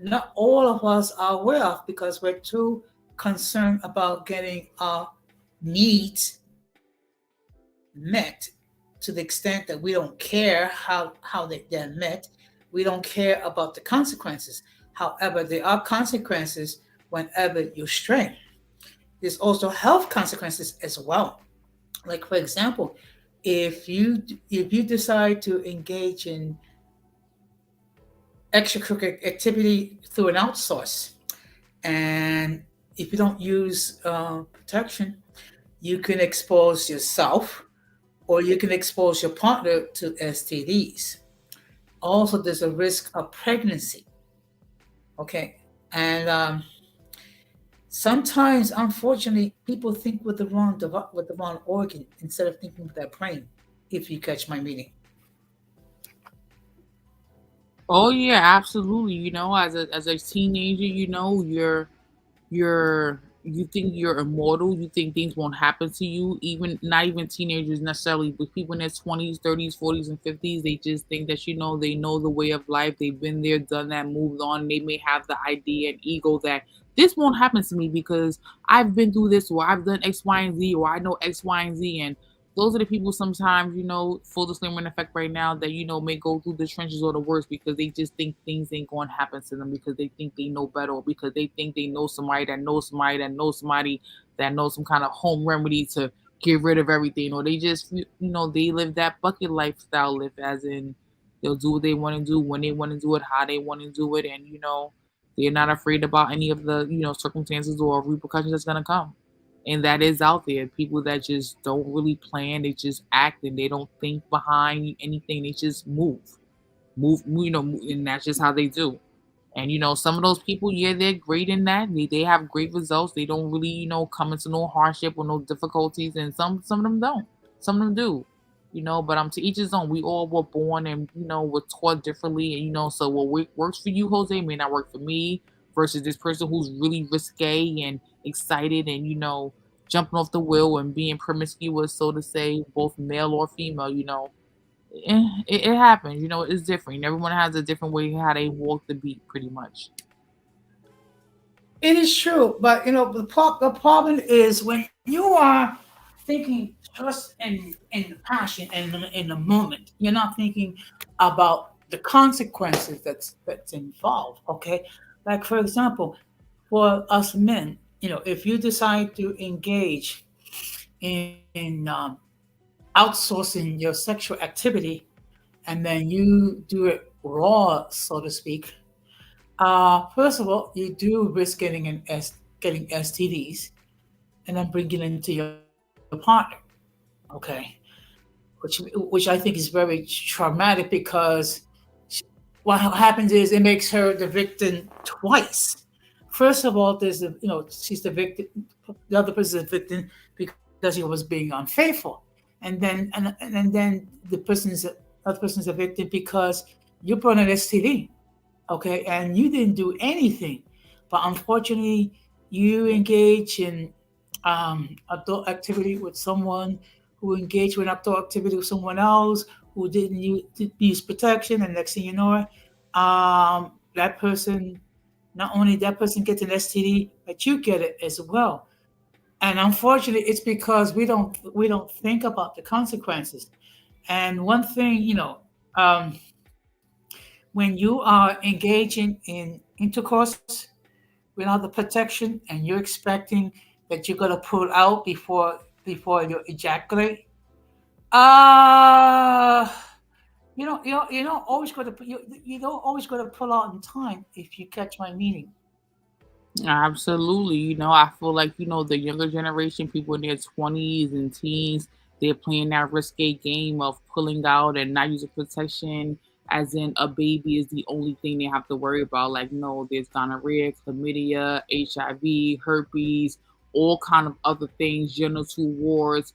not all of us are aware of, because we're too concerned about getting our needs met, to the extent that we don't care how they're met. We don't care about the consequences. However, there are consequences whenever you stray. There's also health consequences as well. Like, for example, if you decide to engage in extracurricular activity through an outsource, and if you don't use protection, you can expose yourself, or you can expose your partner to STDs. Also, there's a risk of pregnancy. Okay, and sometimes, unfortunately, people think with with the wrong organ instead of thinking with their brain. If you catch my meaning. Oh yeah, absolutely. As a teenager, you think you're immortal. You think things won't happen to you. Even not even teenagers necessarily, but people in their 20s, 30s, 40s, and 50s, they just think that they know the way of life. They've been there, done that, moved on. They may have the idea and ego that this won't happen to me because I've been through this, or I've done X, Y, and Z, or I know X, Y, and Z. And those are the people sometimes, full disclaimer in effect right now, that may go through the trenches or the worst because they just think things ain't going to happen to them, because they think they know better, or because they think they know somebody that knows somebody that knows somebody that knows some kind of home remedy to get rid of everything, or they just they live that bucket lifestyle, live as in they'll do what they want to do when they want to do it, how they want to do it, and they're not afraid about any of the circumstances or repercussions that's going to come. And that is out there. People that just don't really plan, they just act, and they don't think behind anything. They just move, and that's just how they do. And some of those people, yeah, they're great in that. They have great results. They don't really, come into no hardship or no difficulties. And some of them don't. Some of them do. But to each his own. We all were born and were taught differently. And so what works for you, Jose, may not work for me. Versus this person who's really risque and excited and jumping off the wheel and being promiscuous, so to say, both male or female. It happens. It's different. Everyone has a different way how they walk the beat, pretty much. It is true, but the problem is when you are thinking just in passion and in the moment, you're not thinking about the consequences that's involved. Okay, like for example, for us men, if you decide to engage in outsourcing your sexual activity, and then you do it raw, so to speak. First of all, you do risk getting STDs, and then bringing it into your partner. Okay, which I think is very traumatic, because what happens is it makes her the victim twice. First of all, there's she's the victim, the other person is the victim because he was being unfaithful, and then the other person is a victim because you brought an STD, okay, and you didn't do anything, but unfortunately, you engage in adult activity with someone who engaged with adult activity with someone else who didn't use protection, and next thing you know, that person, not only that person gets an STD, but you get it as well. And unfortunately, it's because we don't think about the consequences. And one thing, um, when you are engaging in intercourse without the protection, and you're expecting that you're gonna pull out before you ejaculate, uh you don't always go to you don't always go to pull out in time, if you catch my meaning. Absolutely. I feel like, the younger generation, people in their 20s and teens, they're playing that risque game of pulling out and not using protection, as in a baby is the only thing they have to worry about. Like, no, there's gonorrhea, chlamydia, HIV, herpes, all kind of other things, genital warts.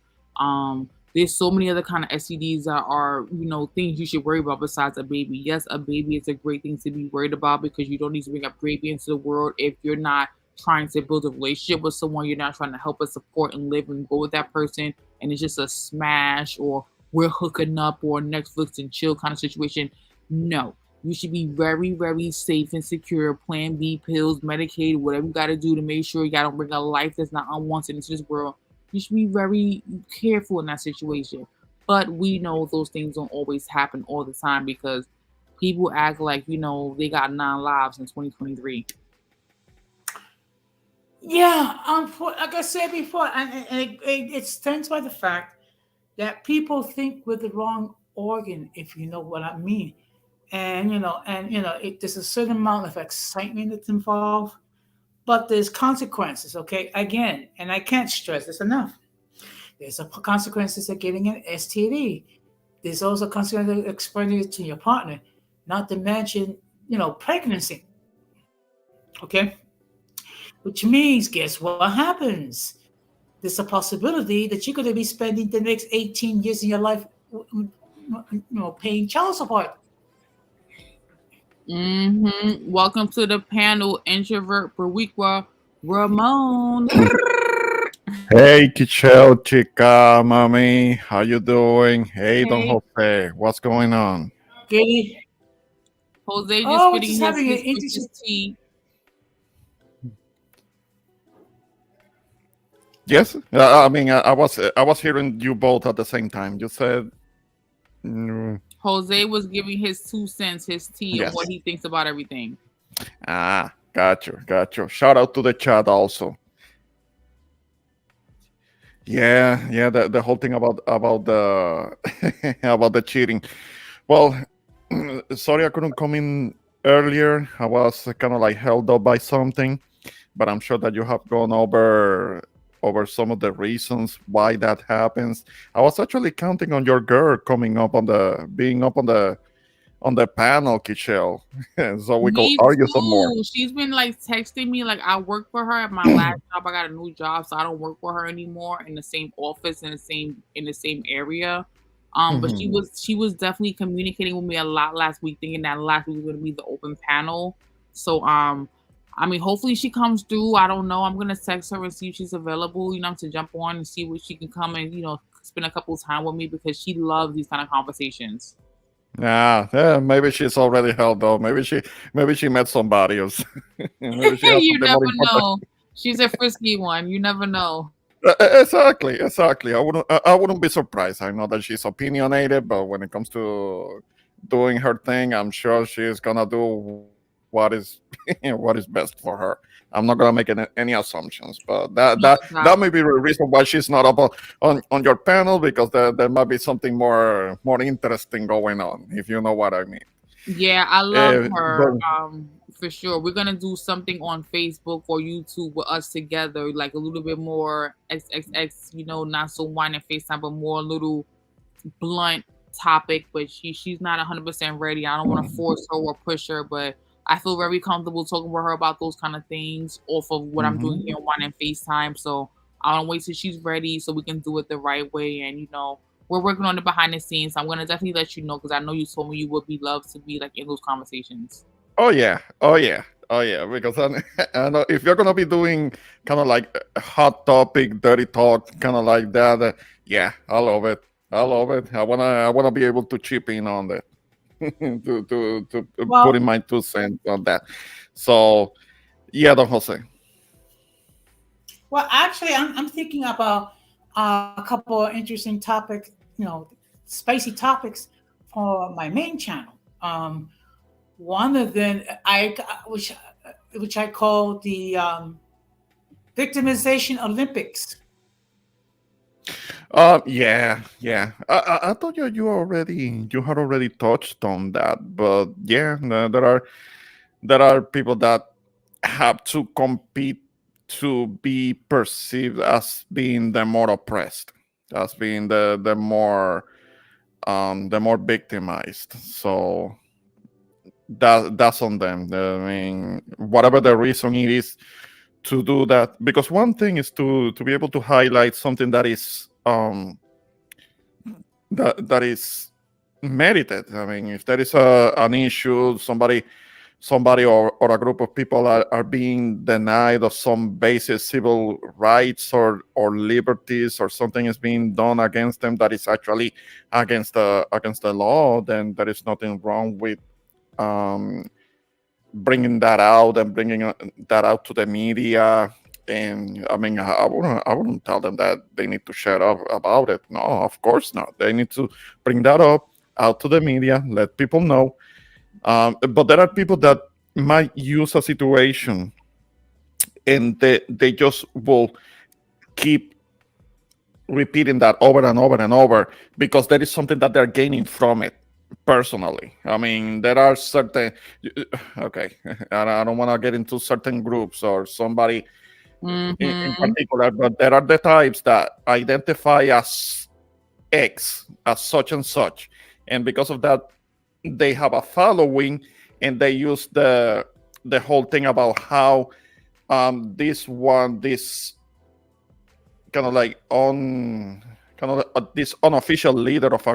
There's so many other kind of STDs that are, things you should worry about besides a baby. Yes, a baby is a great thing to be worried about because you don't need to bring a baby into the world if you're not trying to build a relationship with someone. You're not trying to help and support and live and go with that person, and it's just a smash or we're hooking up or Netflix and chill kind of situation. No, you should be very, very safe and secure. Plan B pills, Medicaid, whatever you got to do to make sure you got to bring a life that's not unwanted into this world. You should be very careful in that situation. But we know those things don't always happen all the time because people act like, they got 9 lives in 2023. Yeah, like I said before, and it stems by the fact that people think with the wrong organ, if you know what I mean. There's a certain amount of excitement that's involved, but there's consequences. Okay, again, and I can't stress this enough. There's a consequences of getting an STD. There's also consequences of exposing it to your partner, not to mention, pregnancy. Okay, which means, guess what happens? There's a possibility that you're going to be spending the next 18 years in your life, paying child support. Welcome to the panel, introvert per week, Ramon. Hey, Kichel, chica, mommy, how you doing? Hey, Don Hey, Jose, what's going on? Katie. Jose just Oh, spitting just his having an his, interesting. his tea. Yes, I mean, I was hearing you both at the same time. You said, Jose was giving his 2 cents, his tea on what yes. he thinks about everything. Got you. Shout out to the chat also. Yeah, the whole thing about the about the cheating. Well, sorry I couldn't come in earlier. I was kind of like held up by something, but I'm sure that you have gone over some of the reasons why that happens. I was actually counting on your girl coming up on the being up on the panel, Kichel, so we could Me argue some more. too. She's been like texting me. Like I work for her at my last job. I got a new job, so I don't work for her anymore in the same office in the same area. But she Mhm. was definitely communicating with me a lot last week, thinking that last week was gonna be the open panel. So I mean, hopefully she comes through. I don't know. I'm gonna text her and see if she's available. To jump on and see what she can come and spend a couple of time with me because she loves these kind of conversations. Yeah, maybe she's already held up. Maybe she met somebody else. Maybe she has You something more never important. know. She's a frisky one. You never know. Exactly. I wouldn't be surprised. I know that she's opinionated, but when it comes to doing her thing, I'm sure she's gonna do what is what is best for her. I'm not gonna make any assumptions, but that No that that doubt. may be the reason why she's not up on your panel, because there might be something more interesting going on, if you know what I mean. Yeah, I love But her. For sure. We're gonna do something on Facebook or YouTube with us together, like a little bit more XXX, not so wine and FaceTime, but more little blunt topic. But she's not 100% ready. I don't want to force her or push her, but I feel very comfortable talking with her about those kind of things off of what I'm doing mhm. here on wine and FaceTime. So I don't wait till she's ready so we can do it the right way. And we're working on it behind the scenes. So I'm gonna definitely let you know because I know you told me you would be love to be like in those conversations. Oh yeah, because I know if you're gonna be doing kind of like a hot topic, dirty talk, kind of like that. Yeah, I love it. I love it. I wanna be able to chip in on that, to put in Well, my 2 cents on that. So yeah, Don Jose. well, actually, I'm thinking about a couple of interesting topics, spicy topics for my main channel. One of them, which I call the victimization Olympics. Yeah. I thought you had already touched on that, but yeah, there are people that have to compete to be perceived as being the more oppressed. as being the more victimized. So that's on them. I mean, whatever the reason it is to do that, because one thing is to be able to highlight something that is that is merited. I mean, if there is an issue, somebody or a group of people are being denied of some basic civil rights or liberties, or something is being done against them that is actually against the law, then there is nothing wrong with um, bringing that out and bringing that out to the media. And I mean, I wouldn't tell them that they need to shut up about it. No, of course not. They need to bring that up out to the media, let people know. But there are people that might use a situation and they just will keep repeating that over and over and over because there is something that they're gaining from it personally. I mean, there are certain, okay, I don't want to get into certain groups or somebody in particular, but there are the types that identify as X, as such and such. And because of that, they have a following, and they use the whole thing about how this kind of like this unofficial leader of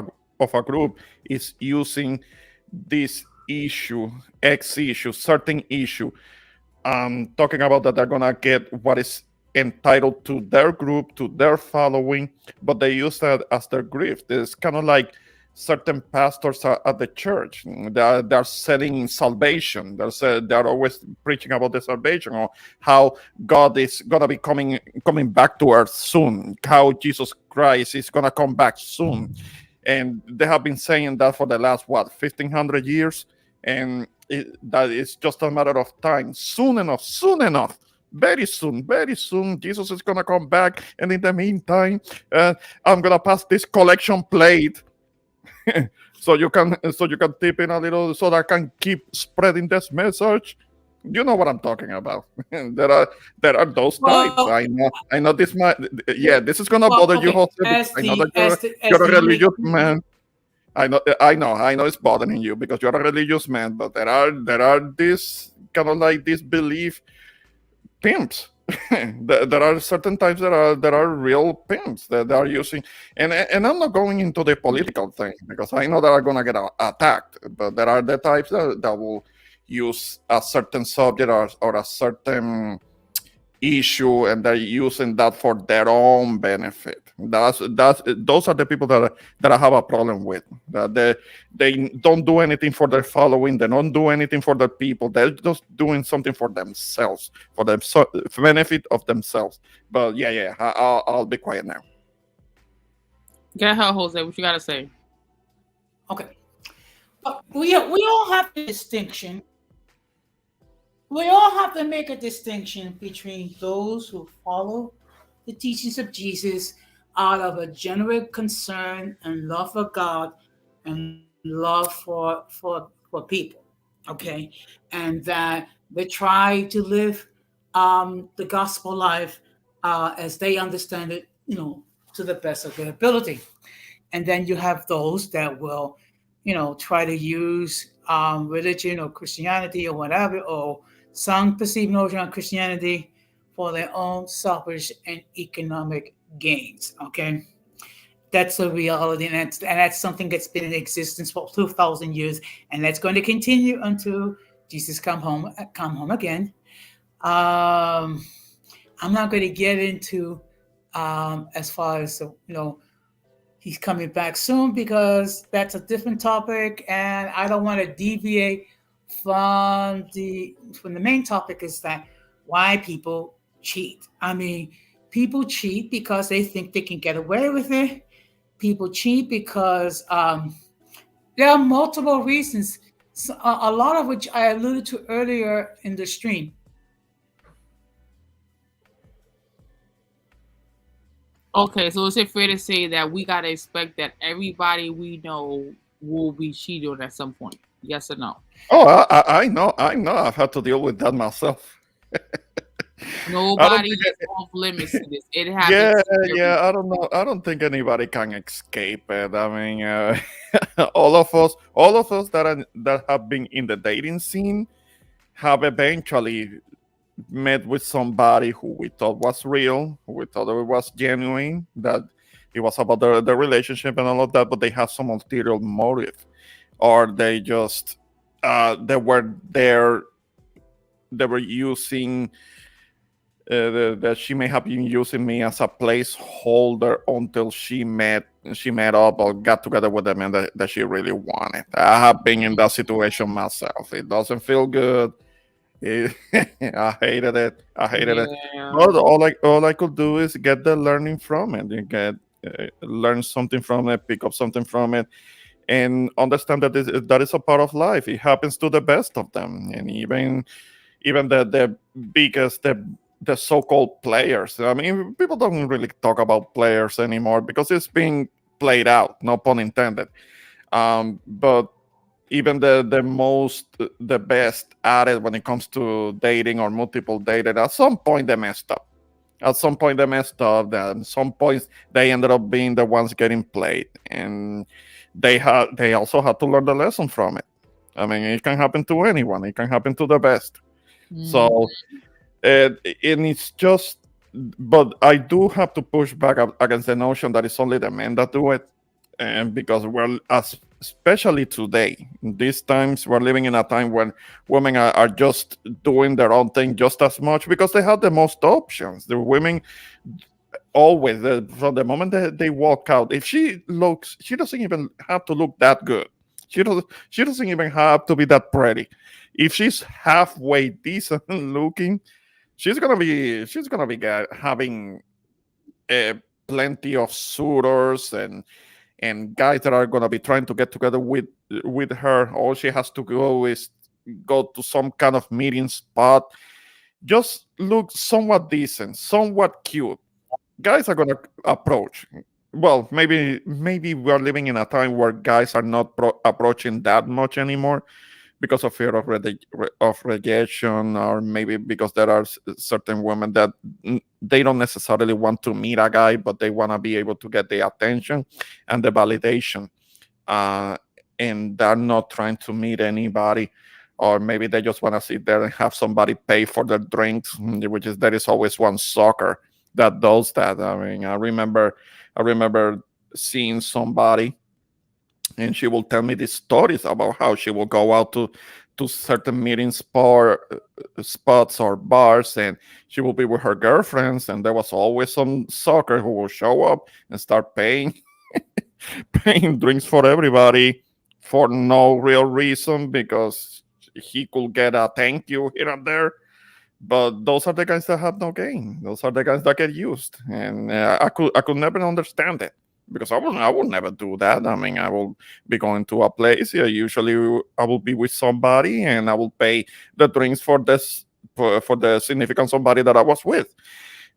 a group is using this issue, X issue, certain issue, talking about that they're gonna get what is entitled to their group, to their following, but they use that as their grift. It's kind of like certain pastors at the church. They're selling salvation. They're always preaching about the salvation, or how God is gonna be coming back to earth soon, how Jesus Christ is gonna come back soon. And they have been saying that for the last 1500 years, and that it's just a matter of time. Soon enough, very soon, Jesus is gonna come back. And in the meantime, I'm gonna pass this collection plate so you can tip in a little, so that I can keep spreading this message. You know what I'm talking about. There are those types. Well, I know this might, yeah, this is gonna well, bother you, okay. Jose, As because I know the that as you're a the religious man. I know it's bothering you because you're a religious man, but there are this kind of like this belief pimps. There are certain types that are real pimps that are using, and I'm not going into the political thing because I know that I'm gonna get attacked. But there are the types that will use a certain subject or a certain issue, and they're using that for their own benefit. Those are the people that I have a problem with. That they don't do anything for their following. They don't do anything for their people. They're just doing something for themselves, for the benefit of themselves. But yeah, I'll be quiet now. Go ahead, Jose. What you gotta say? Okay. We all have a distinction. We all have to make a distinction between those who follow the teachings of Jesus out of a genuine concern and love for God and love for people. Okay. And that they try to live the gospel life as they understand it, to the best of their ability. And then you have those that will, try to use religion or Christianity or whatever, or some perceived notion of Christianity for their own selfish and economic gains. Okay, that's a reality, and that's something that's been in existence for 2,000 years, and that's going to continue until Jesus come home again. I'm not going to get into as far as he's coming back soon, because that's a different topic, and I don't want to deviate from the main topic, is that why people cheat. I mean, people cheat because they think they can get away with it. People cheat because there are multiple reasons, a lot of which I alluded to earlier in the stream. Okay, so is it fair to say that we gotta expect that everybody we know will be cheated on at some point? Yes or no? Oh, I know. I've had to deal with that myself. I don't Nobody think. is off limits to this. It happens Yeah, to yeah. I don't know. I don't think anybody can escape it. I mean, all of us that have been in the dating scene have eventually met with somebody who we thought was real, who we thought it was genuine, that it was about the relationship and all of that, but they have some ulterior motive, or they just they were there, they were using that she may have been using me as a placeholder until she met up or got together with the man that she really wanted. I have been in that situation myself. It doesn't feel good. It, I hated it. I hated it. Yeah. But all I could do is get the learning from it. You get learn something from it, pick up something from it, and understand that that is a part of life. It happens to the best of them, and even the biggest the so-called players. I mean, people don't really talk about players anymore because it's being played out. No pun intended. But even the best at it when it comes to dating or multiple dating, at some point they messed up. At some point they messed up. Then at some points they ended up being the ones getting played, and they also had to learn the lesson from it. I mean, it can happen to anyone. It can happen to the best. Mhm. So and it's just, but I do have to push back against the notion that it's only the men that do it, and because especially today, in these times, we're living in a time when women are just doing their own thing just as much because they have the most options. The women always, from the moment that they walk out, if she doesn't even have to look that good. She doesn't even have to be that pretty. If she's halfway decent looking, she's gonna be having uh, plenty of suitors and guys that are gonna be trying to get together with her. All she has to go is go to some kind of meeting spot, just look somewhat decent, somewhat cute. Guys are gonna approach. Well, maybe we are living in a time where guys are not approaching that much anymore because of fear of rejection, or maybe because there are certain women that they don't necessarily want to meet a guy, but they want to be able to get the attention and the validation, uh, and they're not trying to meet anybody, or maybe they just want to sit there and have somebody pay for their drinks, which is there is always one sucker that does that. I mean, I remember seeing somebody, and she will tell me these stories about how she will go out to certain meeting spots or bars, and she will be with her girlfriends, and there was always some sucker who will show up and start paying paying drinks for everybody for no real reason, because he could get a thank you here and there. But those are the guys that have no game. Those are the guys that get used, and I could never understand it, because I will never do that. I mean, I will be going to a place. Yeah, usually I will be with somebody, and I will pay the drinks for the significant somebody that I was with.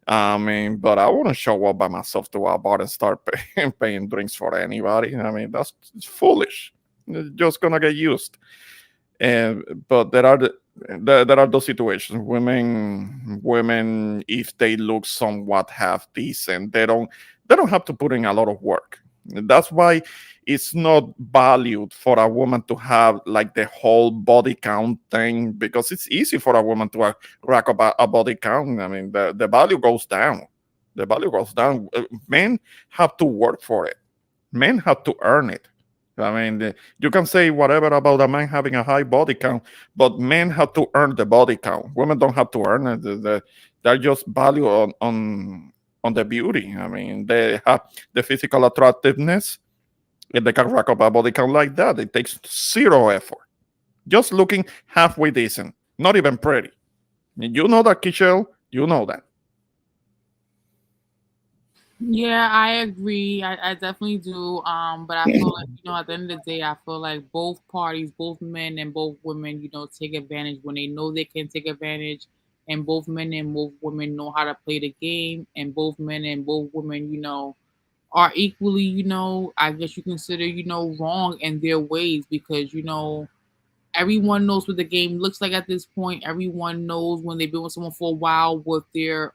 I mean, but I wouldn't show up by myself to a bar and start paying drinks for anybody. I mean, that's foolish. It's just gonna get used. And but there are those situations. Women, if they look somewhat half decent, they don't have to put in a lot of work. That's why it's not valued for a woman to have like the whole body count thing, because it's easy for a woman to rack up a body count. I mean, the value goes down. The value goes down. Men have to work for it. Men have to earn it. I mean, you can say whatever about a man having a high body count, but men have to earn the body count. Women don't have to earn it. They're just value on the beauty. I mean, they have the physical attractiveness, and they can rack up a body count like that. It takes zero effort. Just looking halfway decent, not even pretty. You know that, Kichel. You know that. Yeah, I agree. I definitely do. But I feel like, at the end of the day, I feel like both parties, both men and both women, take advantage when they know they can take advantage. And both men and both women know how to play the game. And both men and both women, are equally, I guess you consider, wrong in their ways because, everyone knows what the game looks like at this point. Everyone knows when they've been with someone for a while what their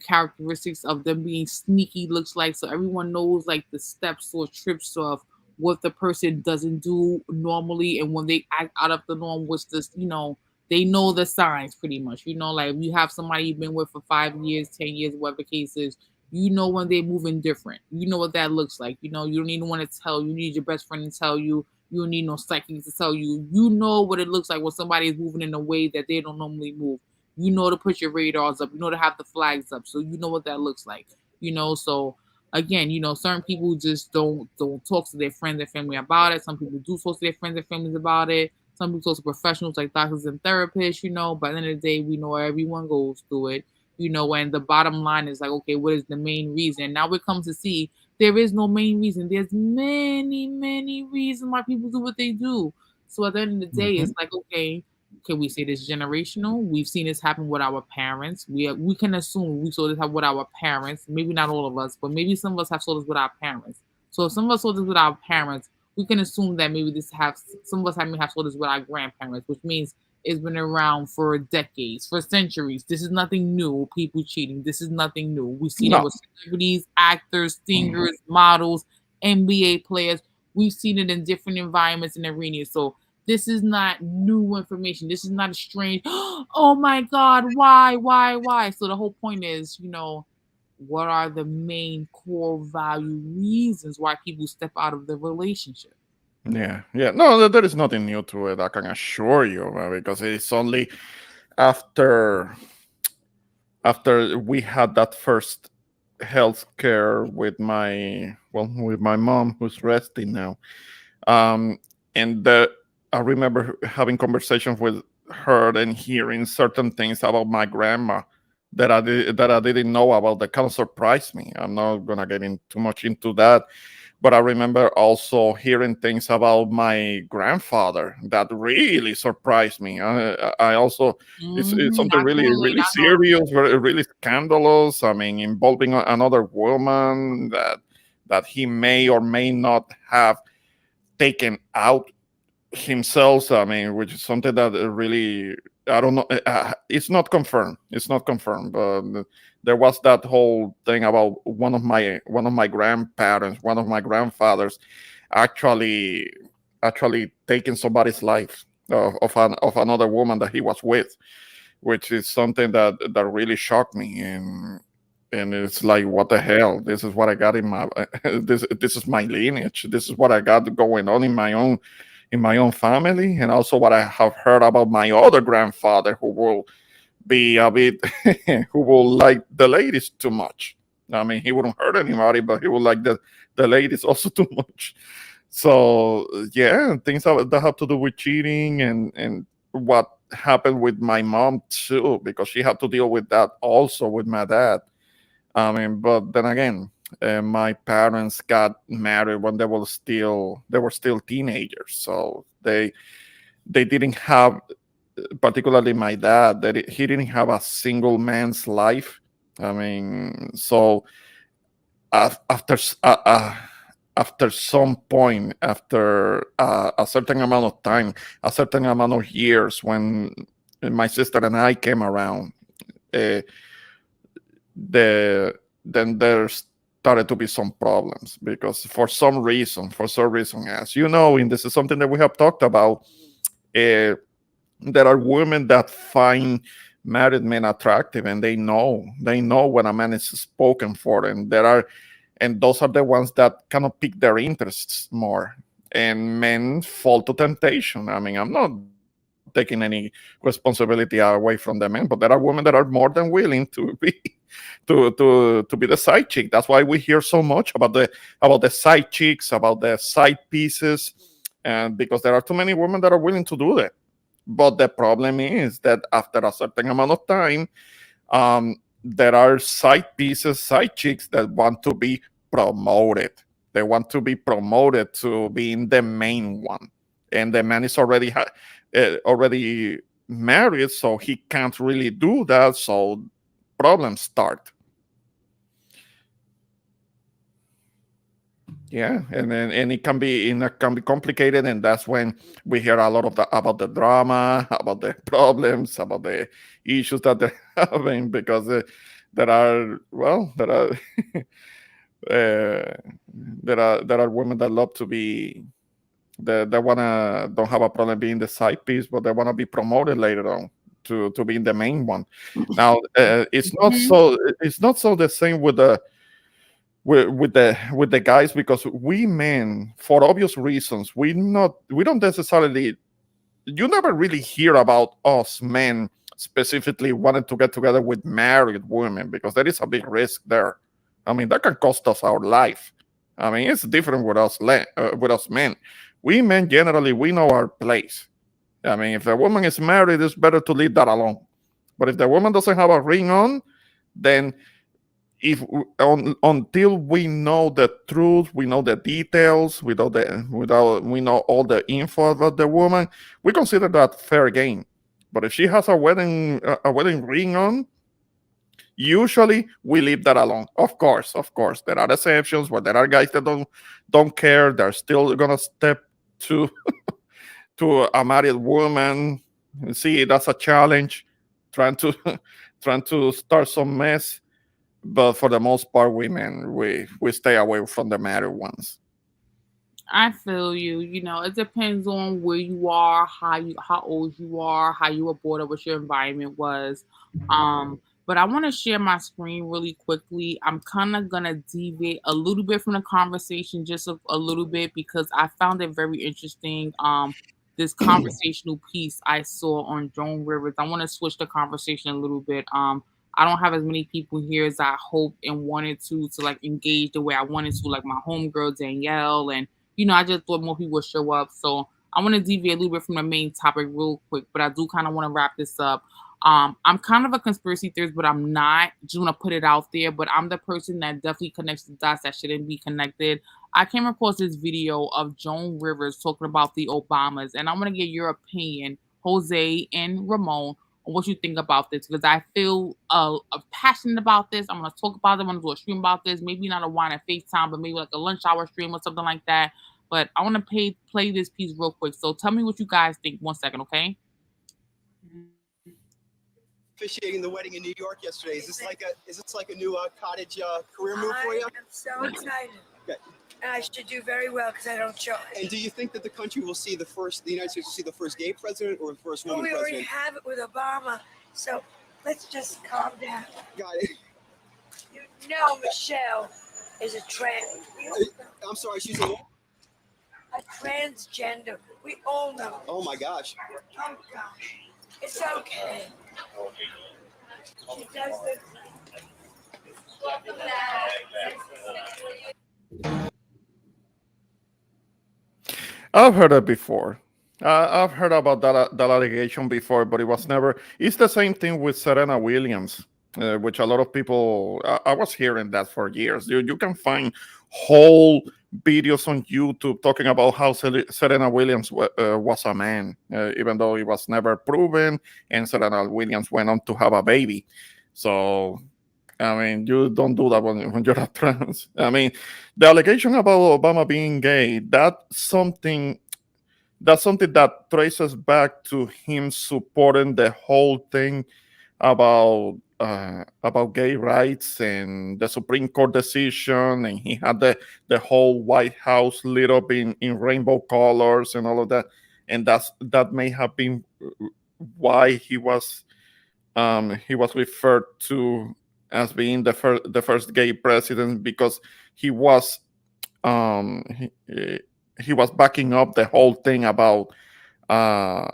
characteristics of them being sneaky looks like. So everyone knows like the steps or trips of what the person doesn't do normally, and when they act out of the norm, what's this, they know the signs pretty much. Like if you have somebody you've been with for 5 years, 10 years, whatever the case is, when they're moving different. You know what that looks like. You don't need anyone to tell you. You need your best friend to tell you. You don't need no psychic to tell you. You know what it looks like when somebody is moving in a way that they don't normally move. You know to put your radars up. You know to have the flags up. So you know what that looks like. So again, certain people just don't talk to their friends and family about it. Some people do talk to their friends and families about it. Some people talk to professionals like doctors and therapists. By the end of the day, we know everyone goes through it. And the bottom line is like, okay, what is the main reason? Now it comes to see there is no main reason. There's many, many reasons why people do what they do. So at the end of the day, it's like, okay, can we say this generational? We've seen this happen with our parents. We can assume we saw this happen with our parents. Maybe not all of us, but maybe some of us have saw this with our parents. So if some of us saw this with our parents, we can assume that maybe some of us may have saw this with our grandparents, which means it's been around for decades, for centuries. This is nothing new. People cheating. This is nothing new. We've seen it No. with celebrities, actors, singers, models, NBA players. We've seen it in different environments and arenas. So this is not new information. This is not a strange, oh my God, why? So the whole point is, what are the main core value reasons why people step out of the relationship? Yeah. No, there is nothing new to it. I can assure you, because it's only after we had that first health care with my mom, who's resting now. And I remember having conversations with her and hearing certain things about my grandma that I didn't know about, that kind of surprised me. I'm not gonna get in too much into that, but I remember also hearing things about my grandfather that really surprised me. I also, it's something really, really serious, very, really scandalous. I mean, involving another woman that he may or may not have taken out himself. I mean, which is something that really, I don't know. It's not confirmed. It's not confirmed. But there was that whole thing about one of my grandparents, one of my grandfathers, actually taking somebody's life of another woman that he was with, which is something that really shocked me. And it's like, what the hell? This is what I got in my this is my lineage. This is what I got going on in my own family, and also what I have heard about my other grandfather, who will be a bit who will like the ladies too much. I mean, he wouldn't hurt anybody, but he would like the ladies also too much. So yeah, things that have to do with cheating, and what happened with my mom too, because she had to deal with that also with my dad. I mean, but then again, my parents got married when they were still teenagers, so they didn't have, particularly my dad, that he didn't have a single man's life. I mean, so after after some point, after a certain amount of time, a certain amount of years, when my sister and I came around, uh, then there started to be some problems, because for some reason, as you know, and this is something that we have talked about, there are women that find married men attractive, and they know when a man is spoken for, and those are the ones that kind of pique their interests more, and men fall to temptation. I mean, I'm not taking any responsibility away from the men, but there are women that are more than willing to be to be the side chick. That's why we hear so much about the side chicks, about the side pieces, and because there are too many women that are willing to do that. But the problem is that after a certain amount of time, there are side pieces, side chicks that want to be promoted. They want to be promoted to being the main one, and the man is already married, so he can't really do that. So problems start. Yeah, and it can be complicated, and that's when we hear a lot of about the drama, about the problems, about the issues that they're having, because there are well there are there are women that love to be they wanna don't have a problem being the side piece, but they wanna be promoted later on to being the main one. Now Mhm. it's not so the same with the with the guys, because we men, for obvious reasons, we don't necessarily, you never really hear about us men specifically wanting to get together with married women, because there is a big risk there. I mean, that can cost us our life. I mean, it's different with with us men. We men generally we know our place. I mean, if the woman is married, it's better to leave that alone. But if the woman doesn't have a ring on, then until we know the truth, we know the details, we know all the info about the woman, we consider that fair game. But if she has a wedding ring on, usually we leave that alone. Of course, there are exceptions where there are guys that don't care. They're still gonna step to to a married woman. See, that's a challenge, trying to trying to start some mess. But for the most part, women we stay away from the married ones. I feel you. You know, it depends on where you are, how old you are, how you were brought up, what your environment was. But I want to share my screen really quickly. I'm kind of gonna deviate a little bit from the conversation, just a little bit, because I found it very interesting. This conversational piece I saw on Joan Rivers. I want to switch the conversation a little bit. I don't have as many people here as I hoped and wanted to like engage the way I wanted to, like my homegirl Danielle, and I just thought more people would show up. So I want to deviate a little bit from the main topic real quick, but I do kind of want to wrap this up. I'm kind of a conspiracy theorist, but I'm not. Just want to put it out there. But I'm the person that definitely connects the dots that shouldn't be connected. I came across this video of Joan Rivers talking about the Obamas, and I want to get your opinion, Jose and Ramon, on what you think about this, because I feel passionate about this. I'm gonna talk about it. I'm gonna do a stream about this. Maybe not a wine at FaceTime, but maybe like a lunch hour stream or something like that. But I want to play this piece real quick. So tell me what you guys think. 1 second, okay? Officiating the wedding in New York yesterday. Is this like a new cottage career move for you? I am so excited. Okay. And I should do very well because I don't charge. And do you think that the United States will see the first gay president or the first Well, woman we already president? have it with Obama, so let's just calm down. Got it. You know Michelle is a I'm sorry, she's a. a transgender. We all know. Oh my gosh. Oh gosh. It's okay. She does the I've heard it before. I've heard about that allegation before, but it was never. It's the same thing with Serena Williams, which a lot of people. I was hearing that for years. You can find whole videos on YouTube talking about how Serena Williams was a man, even though it was never proven, and Serena Williams went on to have a baby. So I mean, you don't do that when you're a trans. I mean, the allegation about Obama being gay, that's something that traces back to him supporting the whole thing about gay rights and the Supreme Court decision, and he had the whole White House lit up in rainbow colors and all of that, and that may have been why he was referred to as being the first gay president, because he was um, he was backing up the whole thing about uh,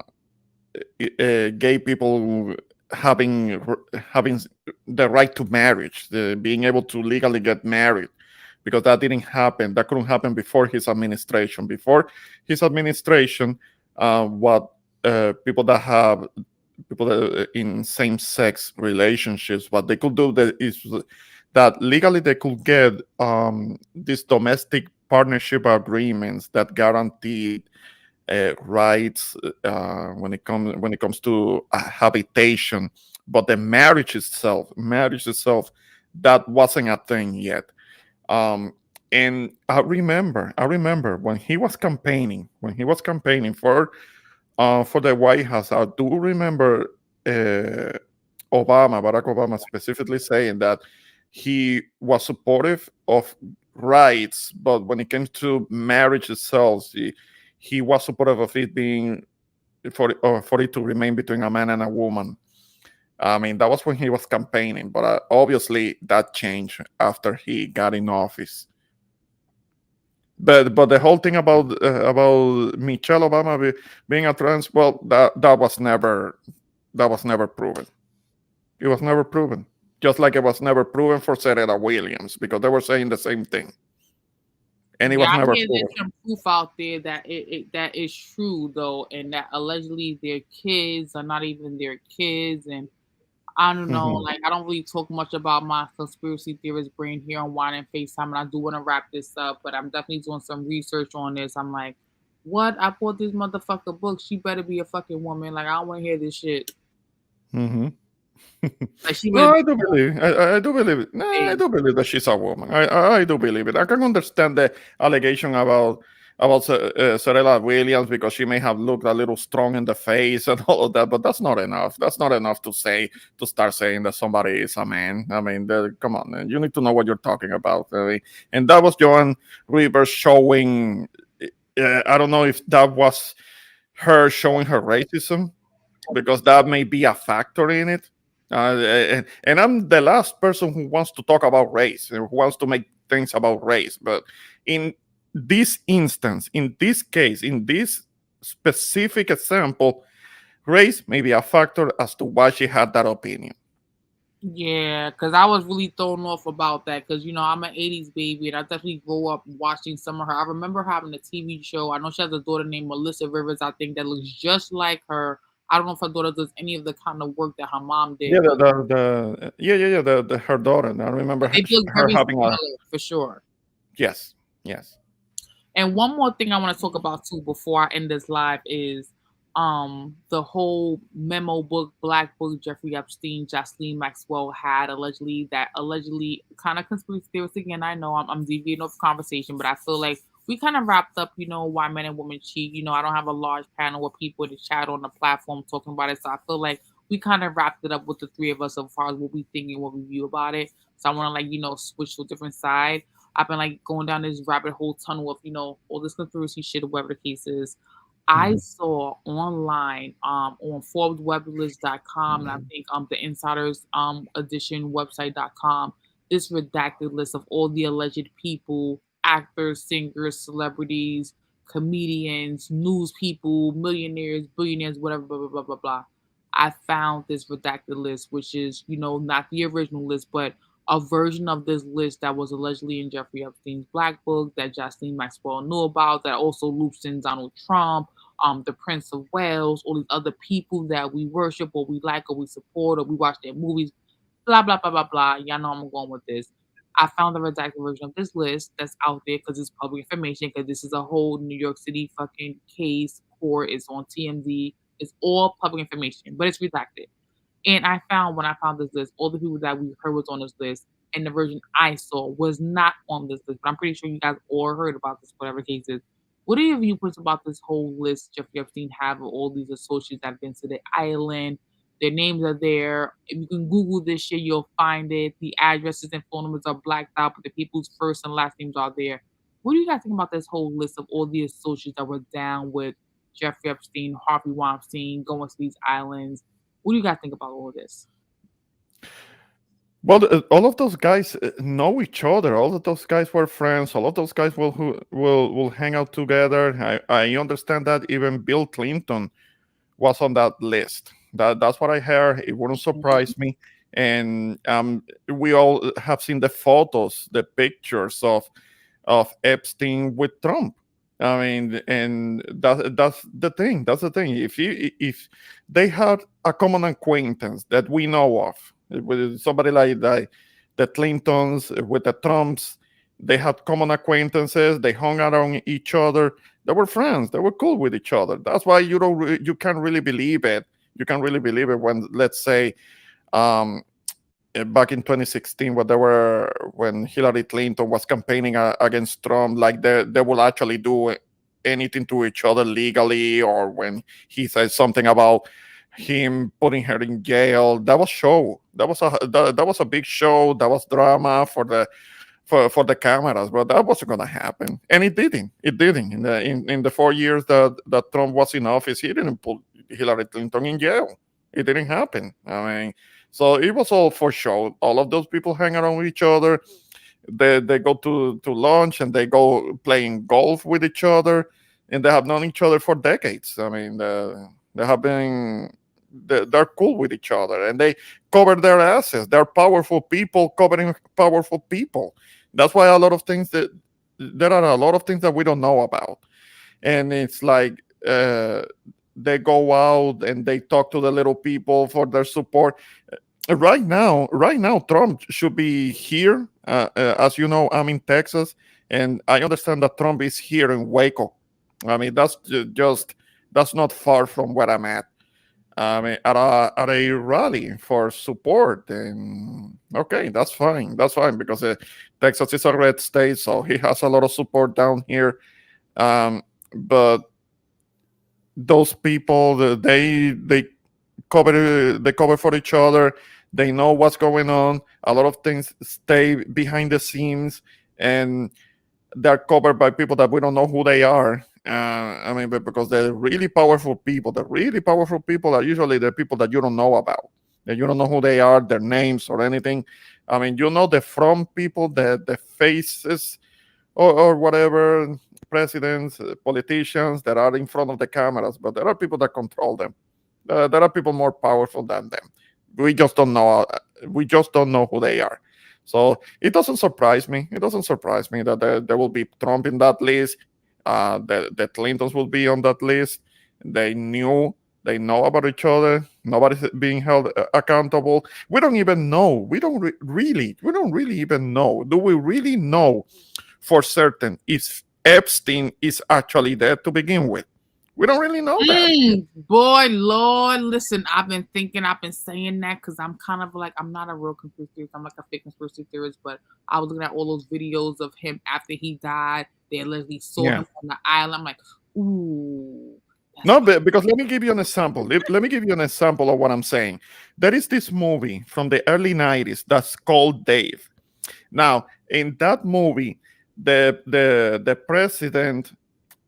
gay people having the right to marriage, being able to legally get married, because that didn't happen. That couldn't happen before his administration. Before his administration, what people that in same-sex relationships, what they could do is that legally they could get these domestic partnership agreements that guaranteed rights when it comes to habitation, but the marriage itself, that wasn't a thing yet. Um, And I remember when he was campaigning, for the White House. I do remember Barack Obama specifically saying that he was supportive of rights, but when it came to marriage itself, he was supportive of it being for it to remain between a man and a woman. I mean, that was when he was campaigning, but obviously that changed after he got in office. But the whole thing about Michelle Obama being a trans, well, that was never proven. It was never proven. Just like it was never proven for Serena Williams, because they were saying the same thing, and it Yeah, was I never hear proven. there's some proof out there that that is true though, and that allegedly their kids are not even their kids, and I don't know, Mhm. like I don't really talk much about my conspiracy theorist brain here on Wine and FaceTime, and I do want to wrap this up, but I'm definitely doing some research on this. I'm like, what? I bought this motherfucker book. She better be a fucking woman. Like I don't want to hear this shit. Mhm. Like she better No, be I do believe. I do believe it. No, I big. do believe that she's a woman. I do believe it. I can understand the allegation about Serena Williams because she may have looked a little strong in the face and all of that, but that's not enough. That's not enough to start saying that somebody is a man. I mean, come on, man. You need to know what you're talking about. I mean, and that was Joan Rivers showing. I don't know if that was her showing her racism because that may be a factor in it. And I'm the last person who wants to talk about race and who wants to make things about race. But in this instance, in this case, in this specific example, race may be a factor as to why she had that opinion. Yeah, because I was really thrown off about that. Because I'm an '80s baby, and I definitely grew up watching some of her. I remember having a TV show. I know she has a daughter named Melissa Rivers. I think that looks just like her. I don't know if her daughter does any of the kind of work that her mom Yeah, did, but her daughter. I remember they look her very having a similar for sure. yes, yes. And one more thing I want to talk about too before I end this live is the whole memo book, black book Jeffrey Epstein, Jocelyn Maxwell had allegedly kind of conspiracy theorist again. I know I'm deviating off conversation, but I feel like we kind of wrapped up, why men and women cheat. I don't have a large panel of people to chat on the platform talking about it. So I feel like we kind of wrapped it up with the three of us as far as what we think and what we view about it. So I want to switch to a different side. I've been like going down this rabbit hole tunnel of, all this conspiracy shit or whatever the case is. I Mhm. saw online on ForbesWeblist.com and I think the Insiders Edition website.com this redacted list of all the alleged people, actors, singers, celebrities, comedians, news people, millionaires, billionaires, whatever, blah blah blah blah blah. I found this redacted list, which is, not the original list, but a version of this list that was allegedly in Jeffrey Epstein's black book that Jocelyn Maxwell knew about, that also loops in Donald Trump, the Prince of Wales, all these other people that we worship or we like or we support or we watch their movies, blah blah blah blah blah. Y'all know I'm going with this. I found the redacted version of this list that's out there because it's public information. Because this is a whole New York City fucking case court. It's on TMZ. It's all public information, but it's redacted. And I found when I found this list, all the people that we heard was on this list, and the version I saw was not on this list. But I'm pretty sure you guys all heard about this, whatever case is. What are your viewpoints about this whole list Jeffrey Epstein have of all these associates that have been to the island? Their names are there. If you can Google this shit, you'll find it. The addresses and phone numbers are blacked out, but the people's first and last names are there. What do you guys think about this whole list of all the associates that were down with Jeffrey Epstein, Harvey Weinstein, going to these islands? What do you guys think about all of this? Well, all of those guys know each other. All of those guys were friends. All of those guys will hang out together. I understand that even Bill Clinton was on that list. That's what I heard. It wouldn't Mhm. surprise me. And we all have seen the photos, the pictures of Epstein with Trump. I mean, and that's the thing. That's the thing. If they had a common acquaintance that we know of, with somebody like the Clintons, with the Trumps, they had common acquaintances. They hung out on each other. They were friends. They were cool with each other. That's why you can't really believe it. You can't really believe it when, let's say, um, back in 2016, when Hillary Clinton was campaigning against Trump, like they will actually do anything to each other legally, or when he said something about him putting her in jail. That was show. That was a big show. That was drama for the cameras, but that wasn't gonna happen, and it didn't. It didn't. In the 4 years that Trump was in office, he didn't put Hillary Clinton in jail. It didn't happen. I mean, so it was all for show. All of those people hang around with each other. They go to lunch and they go playing golf with each other, and they have known each other for decades. I mean, they have been they're cool with each other, and they cover their asses. They're powerful people covering powerful people. That's why a lot of things that there are a lot of things that we don't know about, and it's like they go out and they talk to the little people for their support. Right now, Trump should be here. As you know, I'm in Texas, and I understand that Trump is here in Waco. I mean, that's not far from where I'm at. I mean, at a rally for support, and okay, that's fine. That's fine because Texas is a red state, so he has a lot of support down here. But those people, they cover for each other. They know what's going on. A lot of things stay behind the scenes, and they're covered by people that we don't know who they are. I mean, but because they're really powerful people. The really powerful people are usually the people that you don't know about. That you don't know who they are, their names or anything. I mean, you know the front people, the faces, or whatever, presidents, politicians that are in front of the cameras, but there are people that control them. There are people more powerful than them. We just don't know. We just don't know who they are. So it doesn't surprise me. It doesn't surprise me that there will be Trump in that list. The Clintons will be on that list. They know about each other. Nobody's being held accountable. We don't even know. We don't really even know. Do we really know for certain if Epstein is actually dead to begin with? We don't really know that. Boy, Lord, listen, I've been saying that because I'm kind of like, I'm not a real conspiracy theorist. I'm like a fake conspiracy theorist, but I was looking at all those videos of him after he died. They allegedly saw him on the island. I'm like, ooh. No, but because let me give you an example. Let me give you an example of what I'm saying. There is this movie from the early 90s that's called Dave. Now, in that movie, the president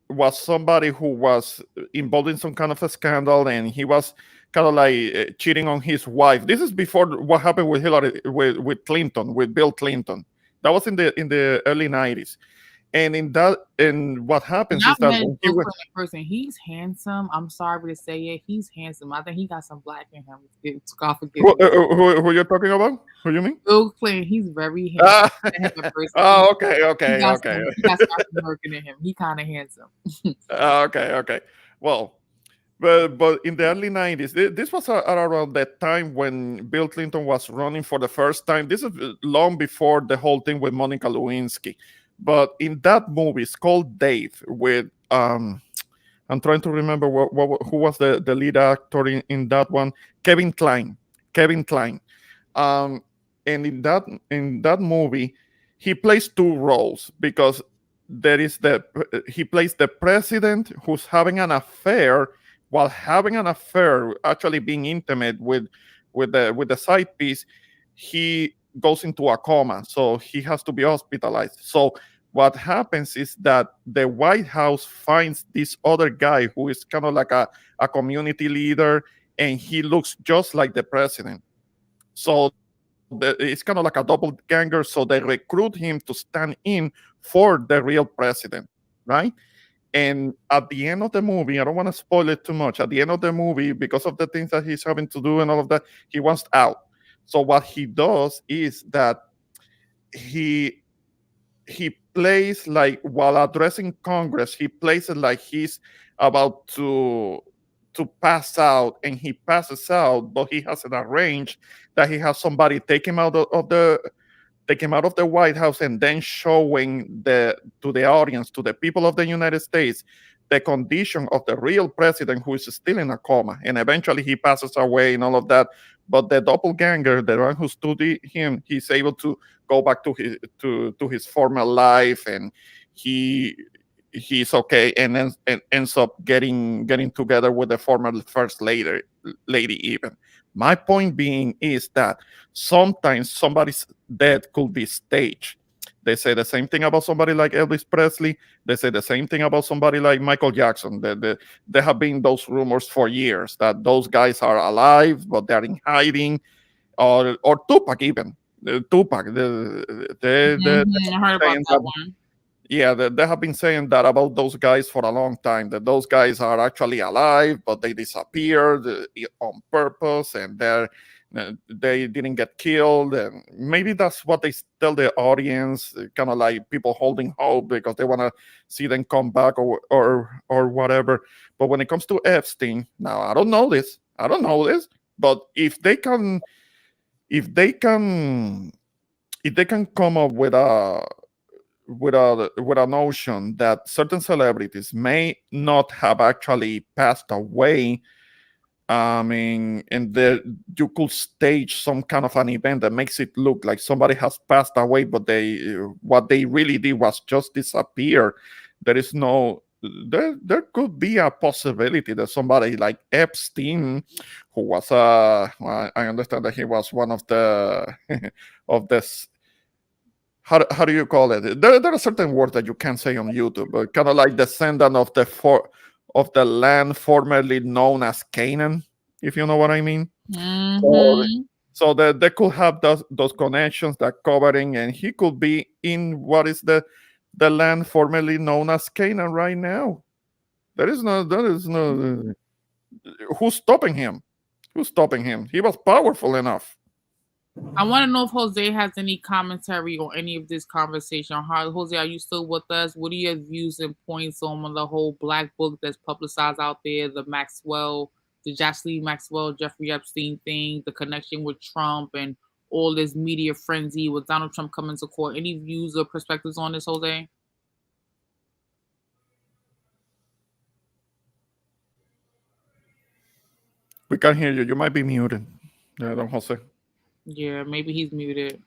was somebody who was involved in some kind of a scandal, and he was kind of like cheating on his wife. This is before what happened with Hillary, with Clinton, with Bill Clinton. That was in the early 90s. And what happens is that when he person, he's handsome. I'm sorry to say it, he's handsome. I think he got some black in him. God forgive me. Who you're talking about? Who you mean? Bill Clinton. He's very handsome. Oh, okay. He got some American in him. He kind of handsome. Okay. Well, but in the early 90s, this was around that time when Bill Clinton was running for the first time. This is long before the whole thing with Monica Lewinsky. But in that movie, it's called Dave, with I'm trying to remember who was the lead actor in that one. Kevin Kline. And in that movie, he plays two roles, because he plays the president who's having an affair, while having an affair, actually being intimate with the side piece. He goes into a coma, so he has to be hospitalized. So what happens is that the White House finds this other guy who is kind of like a community leader, and he looks just like the president. So it's kind of like a doppelganger. So they recruit him to stand in for the real president, right? And at the end of the movie, I don't want to spoil it too much. At the end of the movie, because of the things that he's having to do and all of that, he wants out. So what he does is that he plays, like, while addressing Congress, he plays it like he's about to pass out, and he passes out, but he has it arranged that he has somebody take him out of the White House, and then showing to the audience, to the people of the United States, the condition of the real president, who is still in a coma, and eventually he passes away and all of that. but the doppelganger, the one who studied him, he's able to go back to his former life, and he's okay, and then and ends up getting together with the former first lady even. My point being is that sometimes somebody's death could be staged. They say the same thing about somebody like Elvis Presley. They say the same thing about somebody like Michael Jackson. There have been those rumors for years that those guys are alive, but they're in hiding, or Tupac even. Tupac, I heard about saying that that, one. yeah, they have been saying that about those guys for a long time, that those guys are actually alive, but they disappeared on purpose, and they didn't get killed. And maybe that's what they tell the audience, kind of like people holding hope because they want to see them come back, or whatever. But when it comes to Epstein, now I don't know this. But if they can come up with a notion that certain celebrities may not have actually passed away. I mean, and you could stage some kind of an event that makes it look like somebody has passed away, but what they really did was just disappear. There is no there could be a possibility that somebody like Epstein, who was I understand that he was one of the of this, how do you call it? There are certain words that you can't say on YouTube, but kind of like descendant of the land formerly known as Canaan, if you know what I mean. So, Mm-hmm. so that they could have those connections, that covering, and he could be in what is the land formerly known as Canaan right now. There is no. Who's stopping him? Who's stopping him? He was powerful enough. I want to know if Jose has any commentary on any of this conversation. Jose, are you still with us? What are your views and points on the whole black book that's publicized out there, the Jocelyn Maxwell, Jeffrey Epstein thing, the connection with Trump, and all this media frenzy with Donald Trump coming to court? Any views or perspectives on this, Jose? We can't hear you. You might be muted. Yeah, Don Jose. Yeah, maybe he's muted.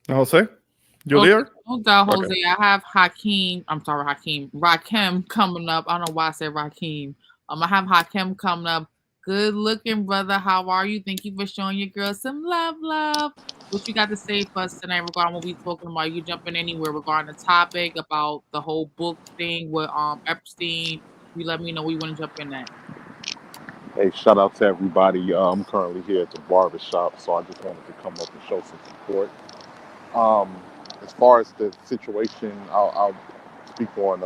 Jose, you Okay, there? no doubt, Okay. Jose. I have Rakim coming up. I don't know why I said Rakim. I have Hakim coming up. Good looking brother. How are you? Thank you for showing your girl some love. What you got to say for us tonight regarding what we talking about? You jumping anywhere regarding the topic about the whole book thing with Epstein? You let me know we want to jump in that. Hey, shout out to everybody. I'm currently here at the barber shop, so I just wanted to come up and show some support. Um, as far as the situation, I'll speak on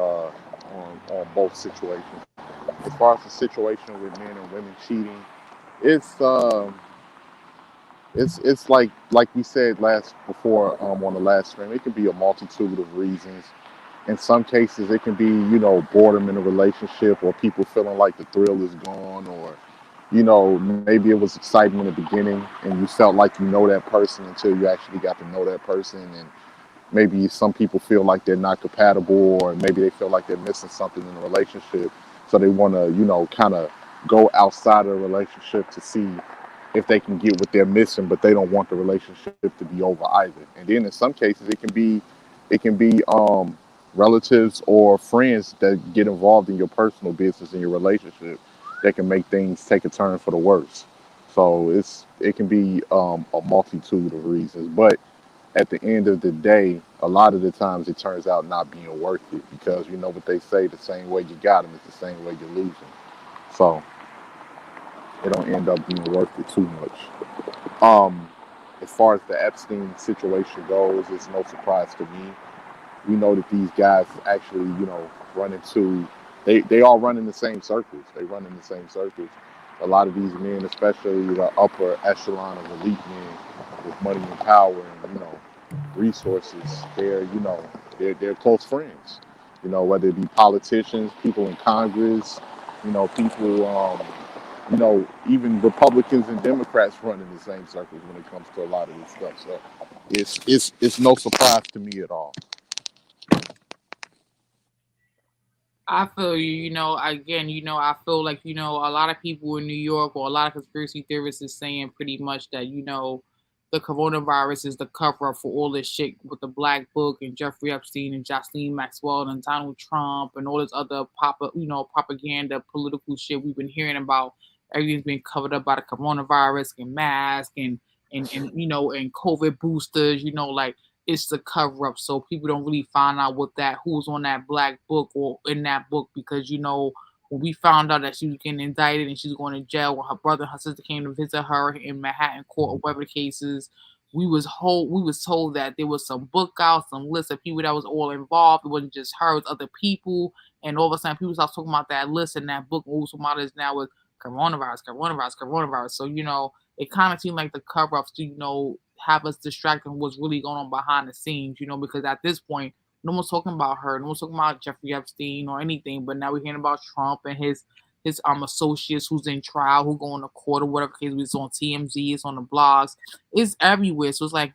both situations. As far as the situation with men and women cheating, it's it's like we said on the last stream. It can be a multitude of reasons. In some cases, it can be boredom in a relationship, or people feeling like the thrill is gone, or maybe it was exciting in the beginning and you felt like that person until you actually got to know that person. And maybe some people feel like they're not compatible, or maybe they feel like they're missing something in the relationship. So they want to, kind of go outside of the relationship to see if they can get what they're missing, but they don't want the relationship to be over either. And then in some cases, it can be relatives or friends that get involved in your personal business and your relationship that can make things take a turn for the worse. So it can be a multitude of reasons, but at the end of the day, a lot of the times it turns out not being worth it, because you know what they say: the same way you got them is the same way you lose them. So it don't end up being worth it too much. As far as the Epstein situation goes, it's no surprise to me. We know that these guys actually, run into, they all run in the same circles. They run in the same circles. A lot of these men, especially the upper echelon of elite men with money and power and, resources, they're close friends. Whether it be politicians, people in Congress, people, even Republicans and Democrats run in the same circles when it comes to a lot of this stuff. So it's no surprise to me at all. I feel you. Again, I feel like, a lot of people in New York or a lot of conspiracy theorists is saying pretty much that, the coronavirus is the cover up for all this shit with the Black Book and Jeffrey Epstein and Jocelyn Maxwell and Donald Trump and all this other propaganda, political shit we've been hearing about. Everything's been covered up by the coronavirus and mask and COVID boosters, like it's the cover up so people don't really find out who's on that black book or in that book because when we found out that she was getting indicted and she was going to jail when her brother and her sister came to visit her in Manhattan court or whatever the case is, we was told that there was some book out, some list of people that was all involved. It wasn't just her, it was other people. And all of a sudden people start talking about that list and that book who's about is now with coronavirus, coronavirus, coronavirus. So, it kind of seemed like the cover ups to, have us distracted from what's really going on behind the scenes, because at this point, no one's talking about her, no one's talking about Jeffrey Epstein or anything, but now we're hearing about Trump and his associates who's in trial, who going to court or whatever case. It's on TMZ, it's on the blogs, it's everywhere. So it's like,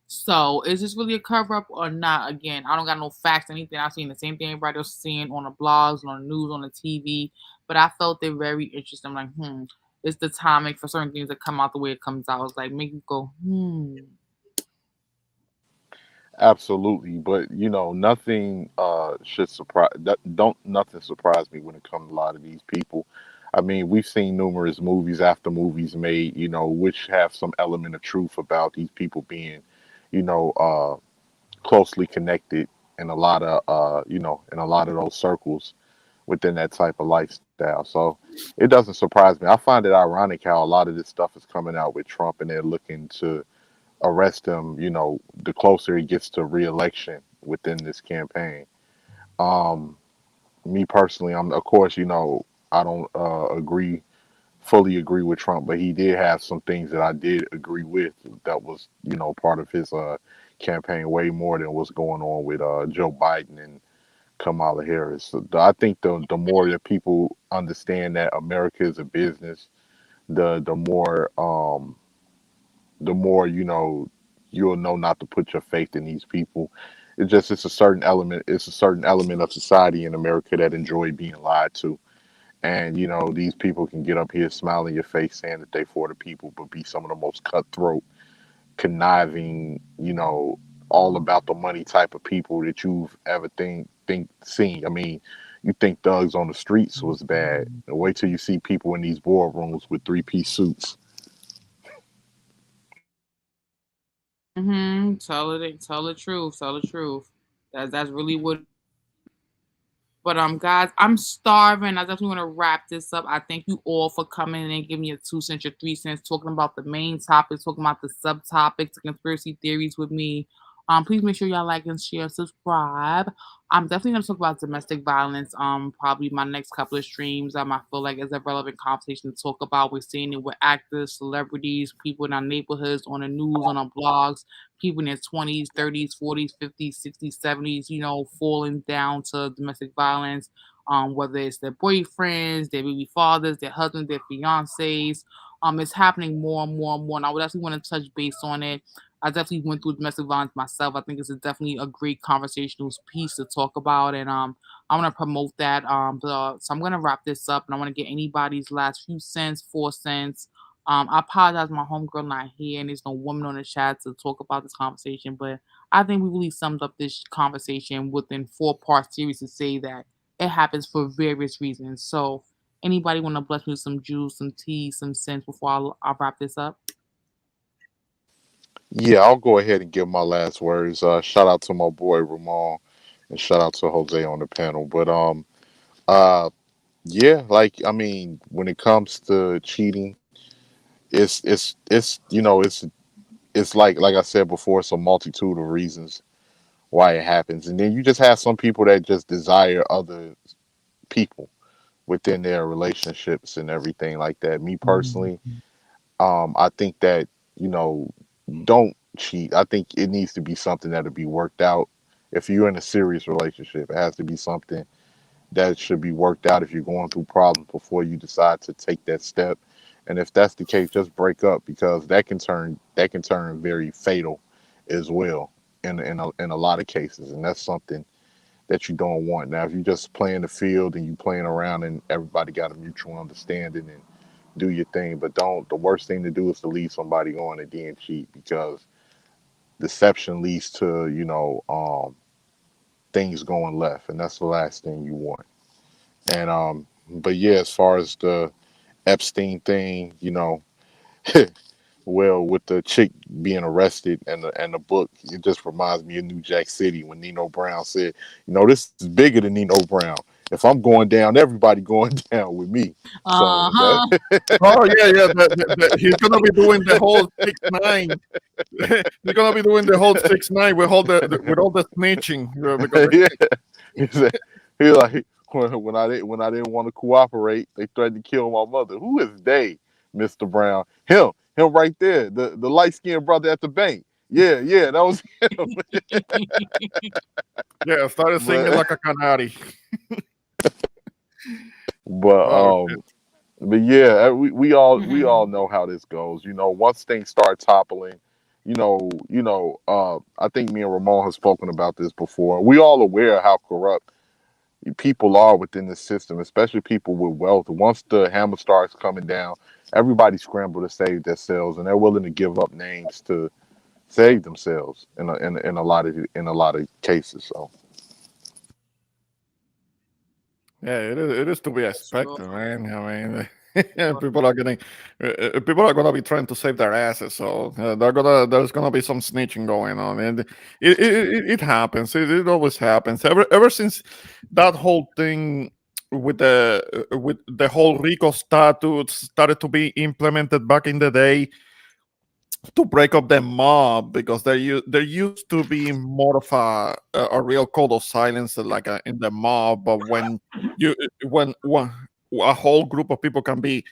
So is this really a cover up or not? Again, I don't got no facts, anything. I've seen the same thing everybody else seeing on the blogs, on the news, on the TV. But I felt it very interesting. I'm like, it's the timing for certain things that come out the way it comes out. It's like make you go, Absolutely, but nothing should surprise that don't nothing surprise me when it comes to a lot of these people. I mean, we've seen numerous movies after movies made, which have some element of truth about these people being, you know, closely connected in a lot of in a lot of those circles within that type of lifestyle. So it doesn't surprise me. I find it ironic how a lot of this stuff is coming out with Trump and they're looking to arrest him, the closer he gets to re-election within this campaign. Um, Me personally, I'm of course, I don't fully agree with Trump, but he did have some things that I did agree with that was, part of his campaign way more than what's going on with Joe Biden and Kamala Harris. So I think the more that people understand that America is a business, the more you'll know not to put your faith in these people. It's a certain element. It's a certain element of society in America that enjoy being lied to. And these people can get up here smiling in your face saying that they for the people, but be some of the most cutthroat, conniving, all about the money type of people that you've ever think seen. I mean, you think thugs on the streets was bad. Wait till you see people in these boardrooms with three-piece suits. tell the truth, tell the truth. That's really what. But guys, I'm starving. I definitely want to wrap this up. I thank you all for coming in and giving me your 2 cents, your 3 cents, talking about the main topics, talking about the subtopics, the conspiracy theories with me. Please make sure y'all like and share, subscribe. I'm definitely gonna talk about domestic violence. Probably my next couple of streams. I feel like it's a relevant conversation to talk about. We're seeing it with actors, celebrities, people in our neighborhoods, on the news, on our blogs, people in their 20s, 30s, 40s, 50s, 60s, 70s, falling down to domestic violence, whether it's their boyfriends, their baby fathers, their husbands, their fiancés. It's happening more and more and more. And I would actually want to touch base on it. I definitely went through domestic violence myself. I think it's definitely a great conversational piece to talk about, and I want to promote that. So I'm gonna wrap this up, and I want to get anybody's last few cents, 4 cents. I apologize, my homegirl not here, and there's no woman on the chat to talk about this conversation. But I think we really summed up this conversation within 4 part series to say that it happens for various reasons. So, anybody want to bless me with some juice, some tea, some sense before I wrap this up? Yeah, I'll go ahead and give my last words. Shout out to my boy Ramon, and shout out to Jose on the panel. But uh, yeah, like I mean, when it comes to cheating, it's like I said before, it's a multitude of reasons why it happens, and then you just have some people that just desire other people within their relationships and everything like that. Me personally, I think that you know don't cheat. I think it needs to be something that'll be worked out. If you're in a serious relationship, it has to be something that should be worked out if you're going through problems before you decide to take that step. And if that's the case, just break up because that can turn very fatal as well in a lot of cases. And that's something that you don't want. Now, if you just playing the field and you playing around and everybody got a mutual understanding and do your thing, but don't. The worst thing to do is to leave somebody on and then cheat, because deception leads to things going left, and that's the last thing you want. And but yeah, as far as the Epstein thing, well, with the chick being arrested and the book, it just reminds me of New Jack City when Nino Brown said, this is bigger than Nino Brown. If I'm going down, everybody going down with me. So that Uh-huh. Oh yeah, yeah. He's gonna be doing the whole 6 9. He's gonna be doing the whole 6 9 with with all the snitching because yeah, he said, he like when I didn't want to cooperate, they threatened to kill my mother. Who is they, Mr. Brown? Him right there, the light skinned brother at the bank. Yeah, that was him. yeah, started singing but like a canary. but Oh um shit. but yeah, we all Mhm. know how this goes. Once things start toppling, I think me and Ramon have spoken about this before. We all aware of how corrupt people are within the system, especially people with wealth. Once the hammer starts coming down, everybody scramble to save themselves, and they're willing to give up names to save themselves in a lot of cases. So Yeah, it is to be That's true. expected, man. I mean, Sure. people are gonna be trying to save their asses, so there's gonna be some snitching going on, and it happens. It always happens. Ever since that whole thing with the whole RICO statute started to be implemented back in the day, to break up the mob, because there used to be more of a real code of silence, like in the mob. But you when a whole group of people can be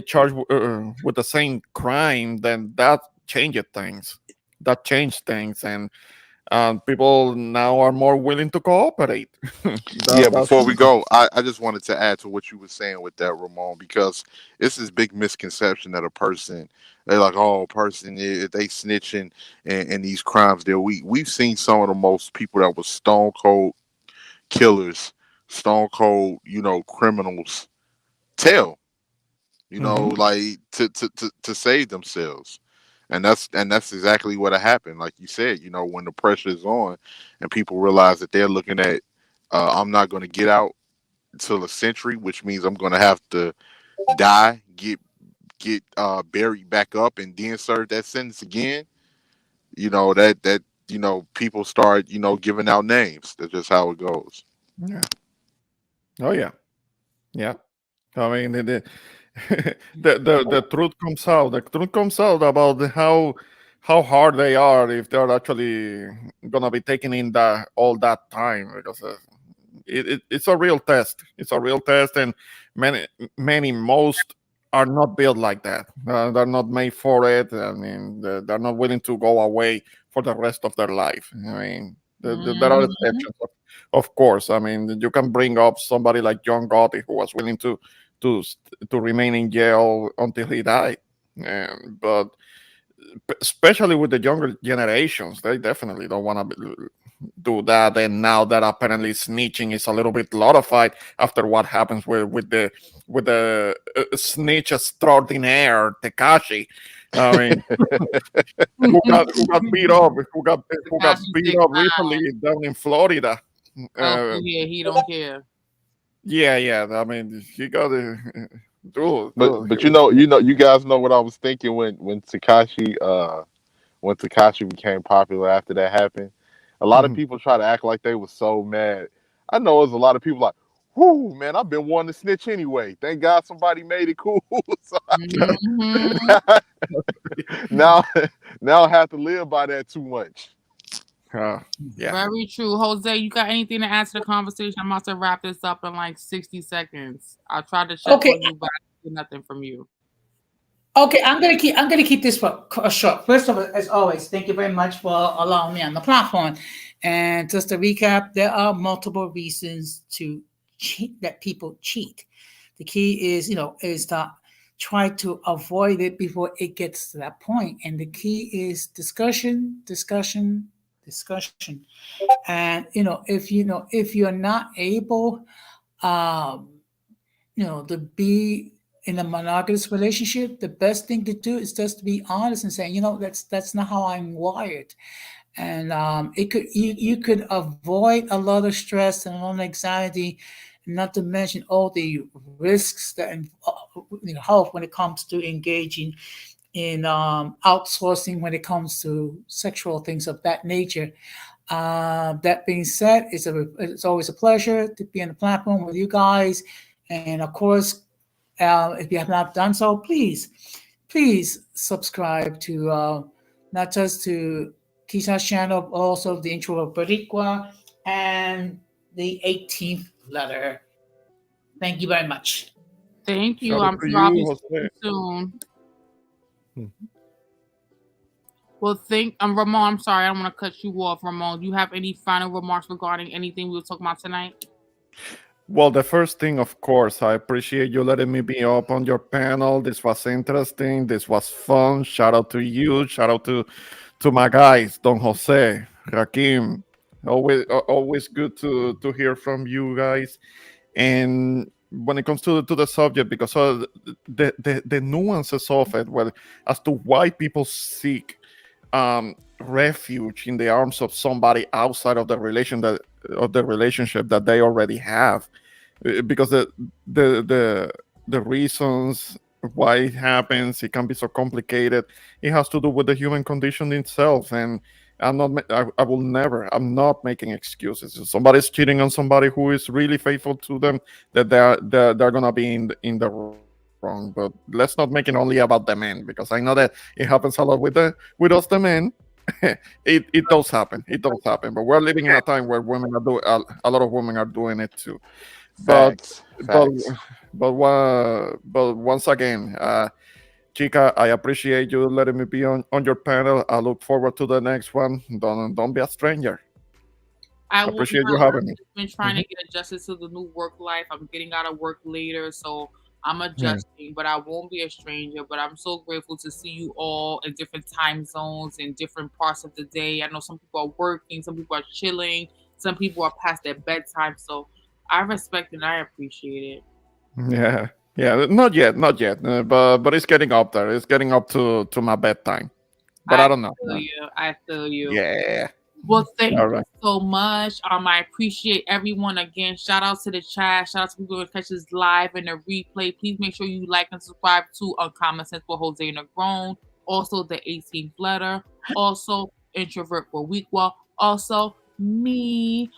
charged with the same crime, then that changed things. That changed things, and people now are more willing to cooperate. yeah, That's before we go, I just wanted to add to what you were saying with that, Ramon, because it's this big misconception that a person, they're like, oh, a person, if they snitching and these crimes they're weak. We've seen some of the most people that were stone cold killers, stone cold, criminals tell, Mhm. like to save themselves. And that's exactly what happened. Like you said, when the pressure is on and people realize that they're looking at, I'm not going to get out until a century, which means I'm going to have to die, get buried back up, and then serve that sentence again. That people start giving out names. That's just how it goes. Yeah. Oh yeah. Yeah. I mean, the truth comes out. The truth comes out about how hard they are if they're actually gonna be taking in that all that time, because it's a real test. It's a real test, and many most are not built like that. They're not made for it. I mean, they're not willing to go away for the rest of their life. I mean, there are Mhm. exceptions, of course. I mean, you can bring up somebody like John Gotti, who was willing to to remain in jail until he died. But especially with the younger generations, they definitely don't want to do that. And now that apparently snitching is a little bit glorified after what happens with the snitch extraordinaire Tekashi. I mean, who got beat up, who got Tekashi beat six up nine. recently down in Florida. Oh, so Uh, yeah, he don't care. yeah, yeah. I mean, he got dude, But you guys know what I was thinking when Takashi became popular after that happened. A lot of people try to act like they were so mad. I know there's a lot of people like, whoo, man, I've been wanting to snitch anyway. Thank God somebody made it cool. So Mhm. now, now I have to live by that too much. yeah. Very true. Jose, you got anything to add to the conversation? I'm about to wrap this up in like 60 seconds. I tried to check Okay, on you, but I didn't get nothing from you. okay, I'm gonna keep this short. First of all, as always, thank you very much for allowing me on the platform. And just to recap, there are multiple reasons to cheat that people cheat. The key is to try to avoid it before it gets to that point. And the key is discussion, discussion, discussion. And if you're not able, um, to be in a monogamous relationship, the best thing to do is just to be honest and say, that's not how I'm wired. And you could avoid a lot of stress and a lot of anxiety, not to mention all the risks that have when it comes to engaging in outsourcing when it comes to sexual things of that nature. That being said, it's always a pleasure to be on the platform with you guys. And of course, if you have not done so, please subscribe to not just to Kisha's channel, but also the intro of Boricua and the 18th letter. Thank you very much. Thank you. Shout out I'm to sure I'll be you, seeing Jose. you soon. Hmm. Well, Ramon, I'm sorry, I don't want to cut you off. Ramon, do you have any final remarks regarding anything we were talking about tonight? Well, the first thing, of course, I appreciate you letting me be up on your panel. This was interesting. This was fun. Shout out to you. Shout out to my guys, Don Jose, Rakim. Always good to hear from you guys. And when it comes to the subject, because of the nuances of it, well, as to why people seek refuge in the arms of somebody outside of the relationship that they already have. Because the reasons why it happens, it can be so complicated. It has to do with the human condition itself. And I will never, I'm not making excuses. If somebody's cheating on somebody who is really faithful to them, that they're gonna be in the wrong. But let's not make it only about the men, because I know that it happens a lot with us the men. It does happen. It does happen. But we're living in a time where women are a lot of women are doing it too. But Facts. but Facts. but once again, Chica, I appreciate you letting me be on your panel. I look forward to the next one. Don't be a stranger. I will Appreciate you not. having I've me. just been trying to Mhm. get adjusted to the new work life. I'm getting out of work later, so I'm Yeah. adjusting, but I won't be a stranger. But I'm so grateful to see you all in different time zones in different parts of the day. I know some people are working, some people are chilling, some people are past their bedtime. So I respect and I appreciate it. Yeah, yeah. Not yet, not yet. But it's getting up there. It's getting up to my bedtime. But I I don't know. feel you. I feel you. Yeah. Well, thank All you right. so much. I appreciate everyone again. Shout out to the chat. Shout out to people who catch this live and the replay. Please make sure you like and subscribe to Uncommon Sense with Jose Negron. Also, the 18th letter. Also, Introvert for Weekwa. Also, me.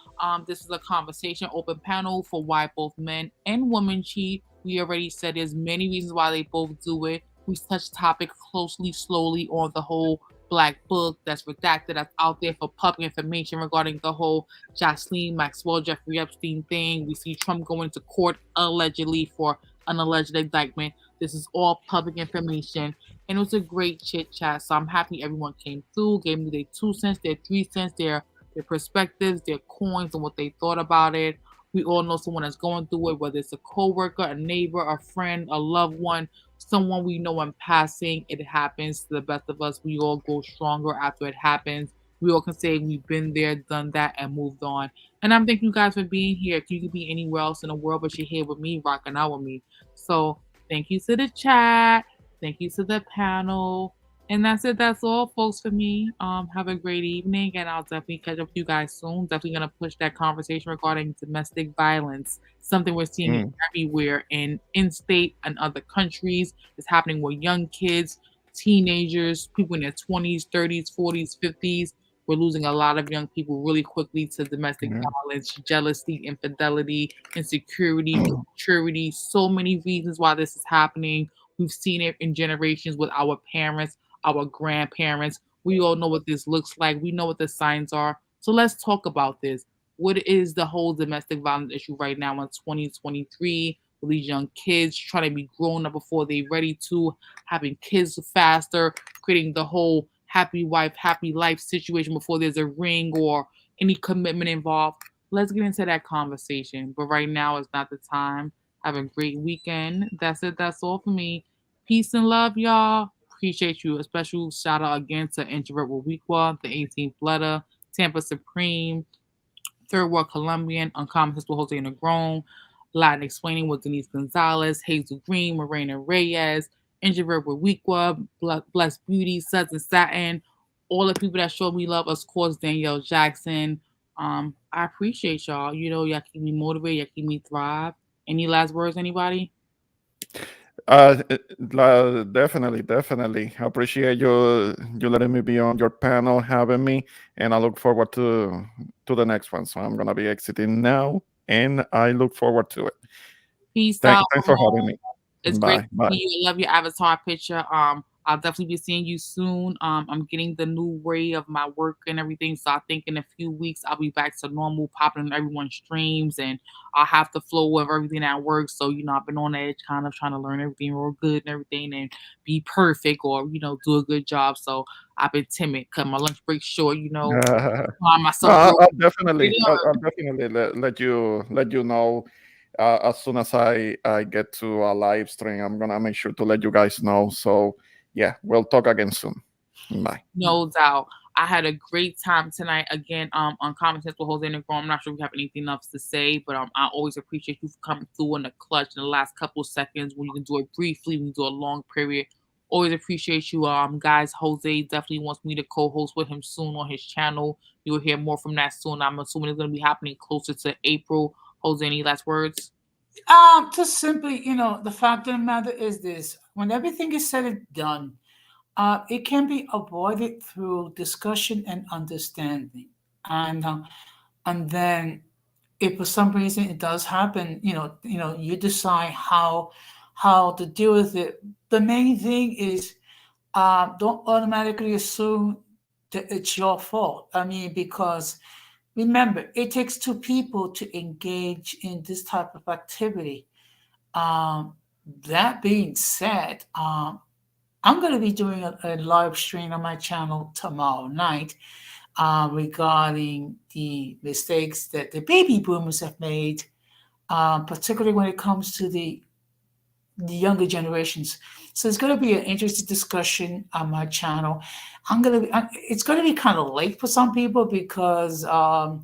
This is a conversation open panel for why both men and women cheat. We already said there's many reasons why they both do it. We touched topic closely, slowly on the whole black book that's redacted, that's out there for public information regarding the whole Jocelyn Maxwell, Jeffrey Epstein thing. We see Trump going to court allegedly for an alleged indictment. This is all public information. And it was a great chit chat. So I'm happy everyone came through, gave me their 2 cents, their 3 cents, their perspectives, their coins, and what they thought about it. We all know someone that's going through it, whether it's a coworker, a neighbor, a friend, a loved one, someone we know in passing. It happens to the best of us. We all grow stronger after it happens. We all can say we've been there, done that, and moved on. And I'm thanking you guys for being here. You could be anywhere else in the world, but you're here with me, rocking out with me. So thank you to the chat. Thank you to the panel. And that's it. That's all, folks, for me. Have a great evening, and I'll definitely catch up with you guys soon. Definitely gonna push that conversation regarding domestic violence, something we're seeing it Mm. everywhere in state and other countries. It's happening with young kids, teenagers, people in their 20s, 30s, 40s, 50s. We're losing a lot of young people really quickly to domestic Yeah. violence, jealousy, infidelity, insecurity, immaturity. So many reasons why this is happening. We've seen it in generations with our parents, our grandparents. We all know what this looks like. We know what the signs are. So let's talk about this. What is the whole domestic violence issue right now in 2023 with these young kids trying to be grown up before they're ready to, having kids faster, creating the whole happy wife, happy life situation before there's a ring or any commitment involved? Let's get into that conversation. But right now is not the time. Have a great weekend. That's it. That's all for me. Peace and love, y'all. Appreciate you. A special shout out again to Introvert with Weekwa, the 18th letter, Tampa Supreme, Third World Colombian, Uncommon Sense with Jose Negron, Latin Explaining with Denise Gonzalez, Hazel Green, Morena Reyes, Introvert with Weekwa, Blessed Beauty, Suds and Satin, all the people that showed me love, of course, Danielle Jackson. I appreciate y'all. Y'all keep me motivated, y'all keep me thrive. Any last words, anybody? Definitely, definitely. I appreciate you letting me be on your panel, having me, and I look forward to the next one. So I'm gonna be exiting now, and I look forward to it. Peace out. Thanks for having me. It's great Bye, to bye. see you. I love your avatar picture. I'll definitely be seeing you soon. I'm getting the new way of my work and everything. So I think in a few weeks I'll be back to normal, popping on everyone's streams, and I'll have to flow with everything that works. So I've been on the edge, kind of trying to learn everything real good and everything, and be perfect or do a good job. So I've been timid, cut my lunch break short. Find No, myself real. I'll definitely let you know as soon as I get to a live stream. I'm gonna make sure to let you guys know. So yeah, we'll talk again soon. Bye. No doubt. I had a great time tonight. Again, on Common Sense with Jose Negro. I'm not sure if you have anything else to say, but I always appreciate you for coming through in the clutch in the last couple of seconds when you can do it briefly, when you do a long period. Always appreciate you, guys. Jose definitely wants me to co-host with him soon on his channel. You'll hear more from that soon. I'm assuming it's going to be happening closer to April. Jose, any last words? Just simply, the fact of the matter is this: when everything is said and done, it can be avoided through discussion and understanding. And then, if for some reason it does happen, you decide how to deal with it. The main thing is, don't automatically assume that it's your fault. I mean, because remember, it takes two people to engage in this type of activity. Um, that being said, I'm going to be doing a live stream on my channel tomorrow night regarding the mistakes that the baby boomers have made, particularly when it comes to the younger generations. So it's going to be an interesting discussion on my channel. It's going to be kind of late for some people because I'm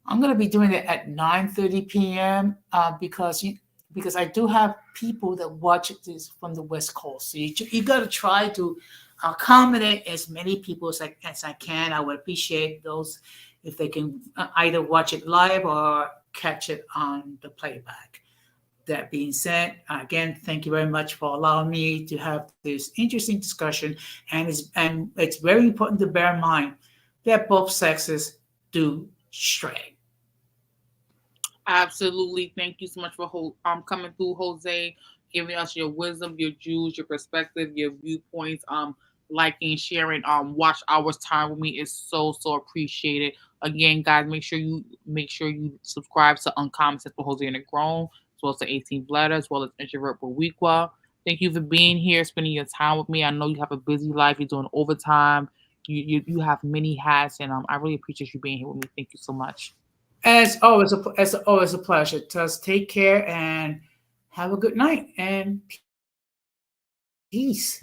going to be doing it at 9:30 p.m. Because I do have people that watch this from the West Coast. So you got to try to accommodate as many people as I can. I would appreciate those if they can either watch it live or catch it on the playback. That being said, again, thank you very much for allowing me to have this interesting discussion. And it's very important to bear in mind that both sexes do stray. Absolutely. Thank you so much for coming through, Jose, giving us your wisdom, your views, your perspective, your viewpoints. Liking, sharing, watch hours time with me is so appreciated. Again, guys, make sure you subscribe to Uncommon Sense with Jose and Grown, as well as the 18 Bladder, as well as Introvert with Weekwa. Thank you for being here, spending your time with me. I know you have a busy life. You're doing overtime. You have many hats, and I really appreciate you being here with me. Thank you so much. As always a pleasure. Just take care and have a good night and peace.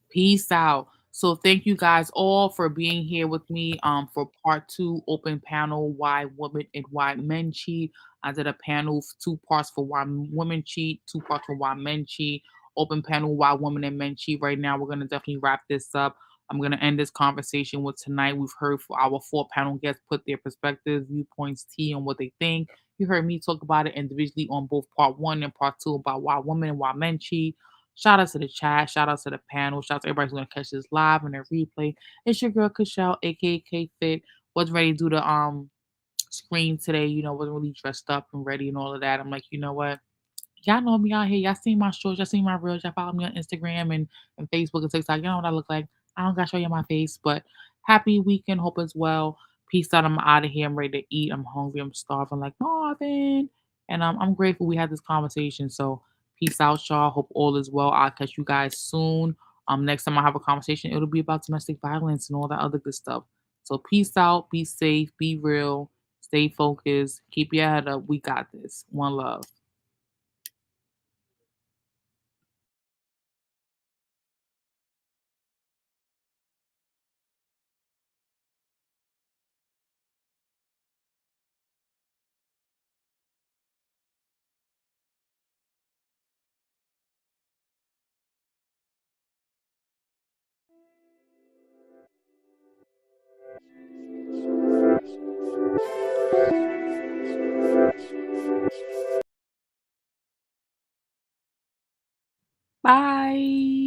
Peace out. So thank you guys all for being here with me for part two open panel why women and why men cheat. I did a panel 2 parts for why women cheat, 2 parts for why men cheat. Open panel why women and men cheat. Right now we're gonna definitely wrap this up. I'm gonna end this conversation with tonight. We've heard for our 4 panel guests put their perspectives, viewpoints, tea on what they think. You heard me talk about it individually on both part one and part two about why women and why men cheat. Shout out to the chat. Shout out to the panel. Shout out to everybody who's gonna catch this live and their replay. It's your girl Kashelle, aka K Fit. Was ready to do the screen today. Wasn't really dressed up and ready and all of that. I'm like, you know what? Y'all know me out here. Y'all seen my shorts. Y'all seen my reels. Y'all follow me on Instagram and Facebook and TikTok. Y'all know what I look like. I don't gotta show you my face, but happy weekend. Hope as well. Peace out. I'm out of here. I'm ready to eat. I'm hungry. I'm starving like Marvin. And I'm grateful we had this conversation. So peace out, y'all. Hope all is well. I'll catch you guys soon. Next time I have a conversation, it'll be about domestic violence and all that other good stuff. So peace out. Be safe. Be real. Stay focused. Keep your head up. We got this. One love. Bye.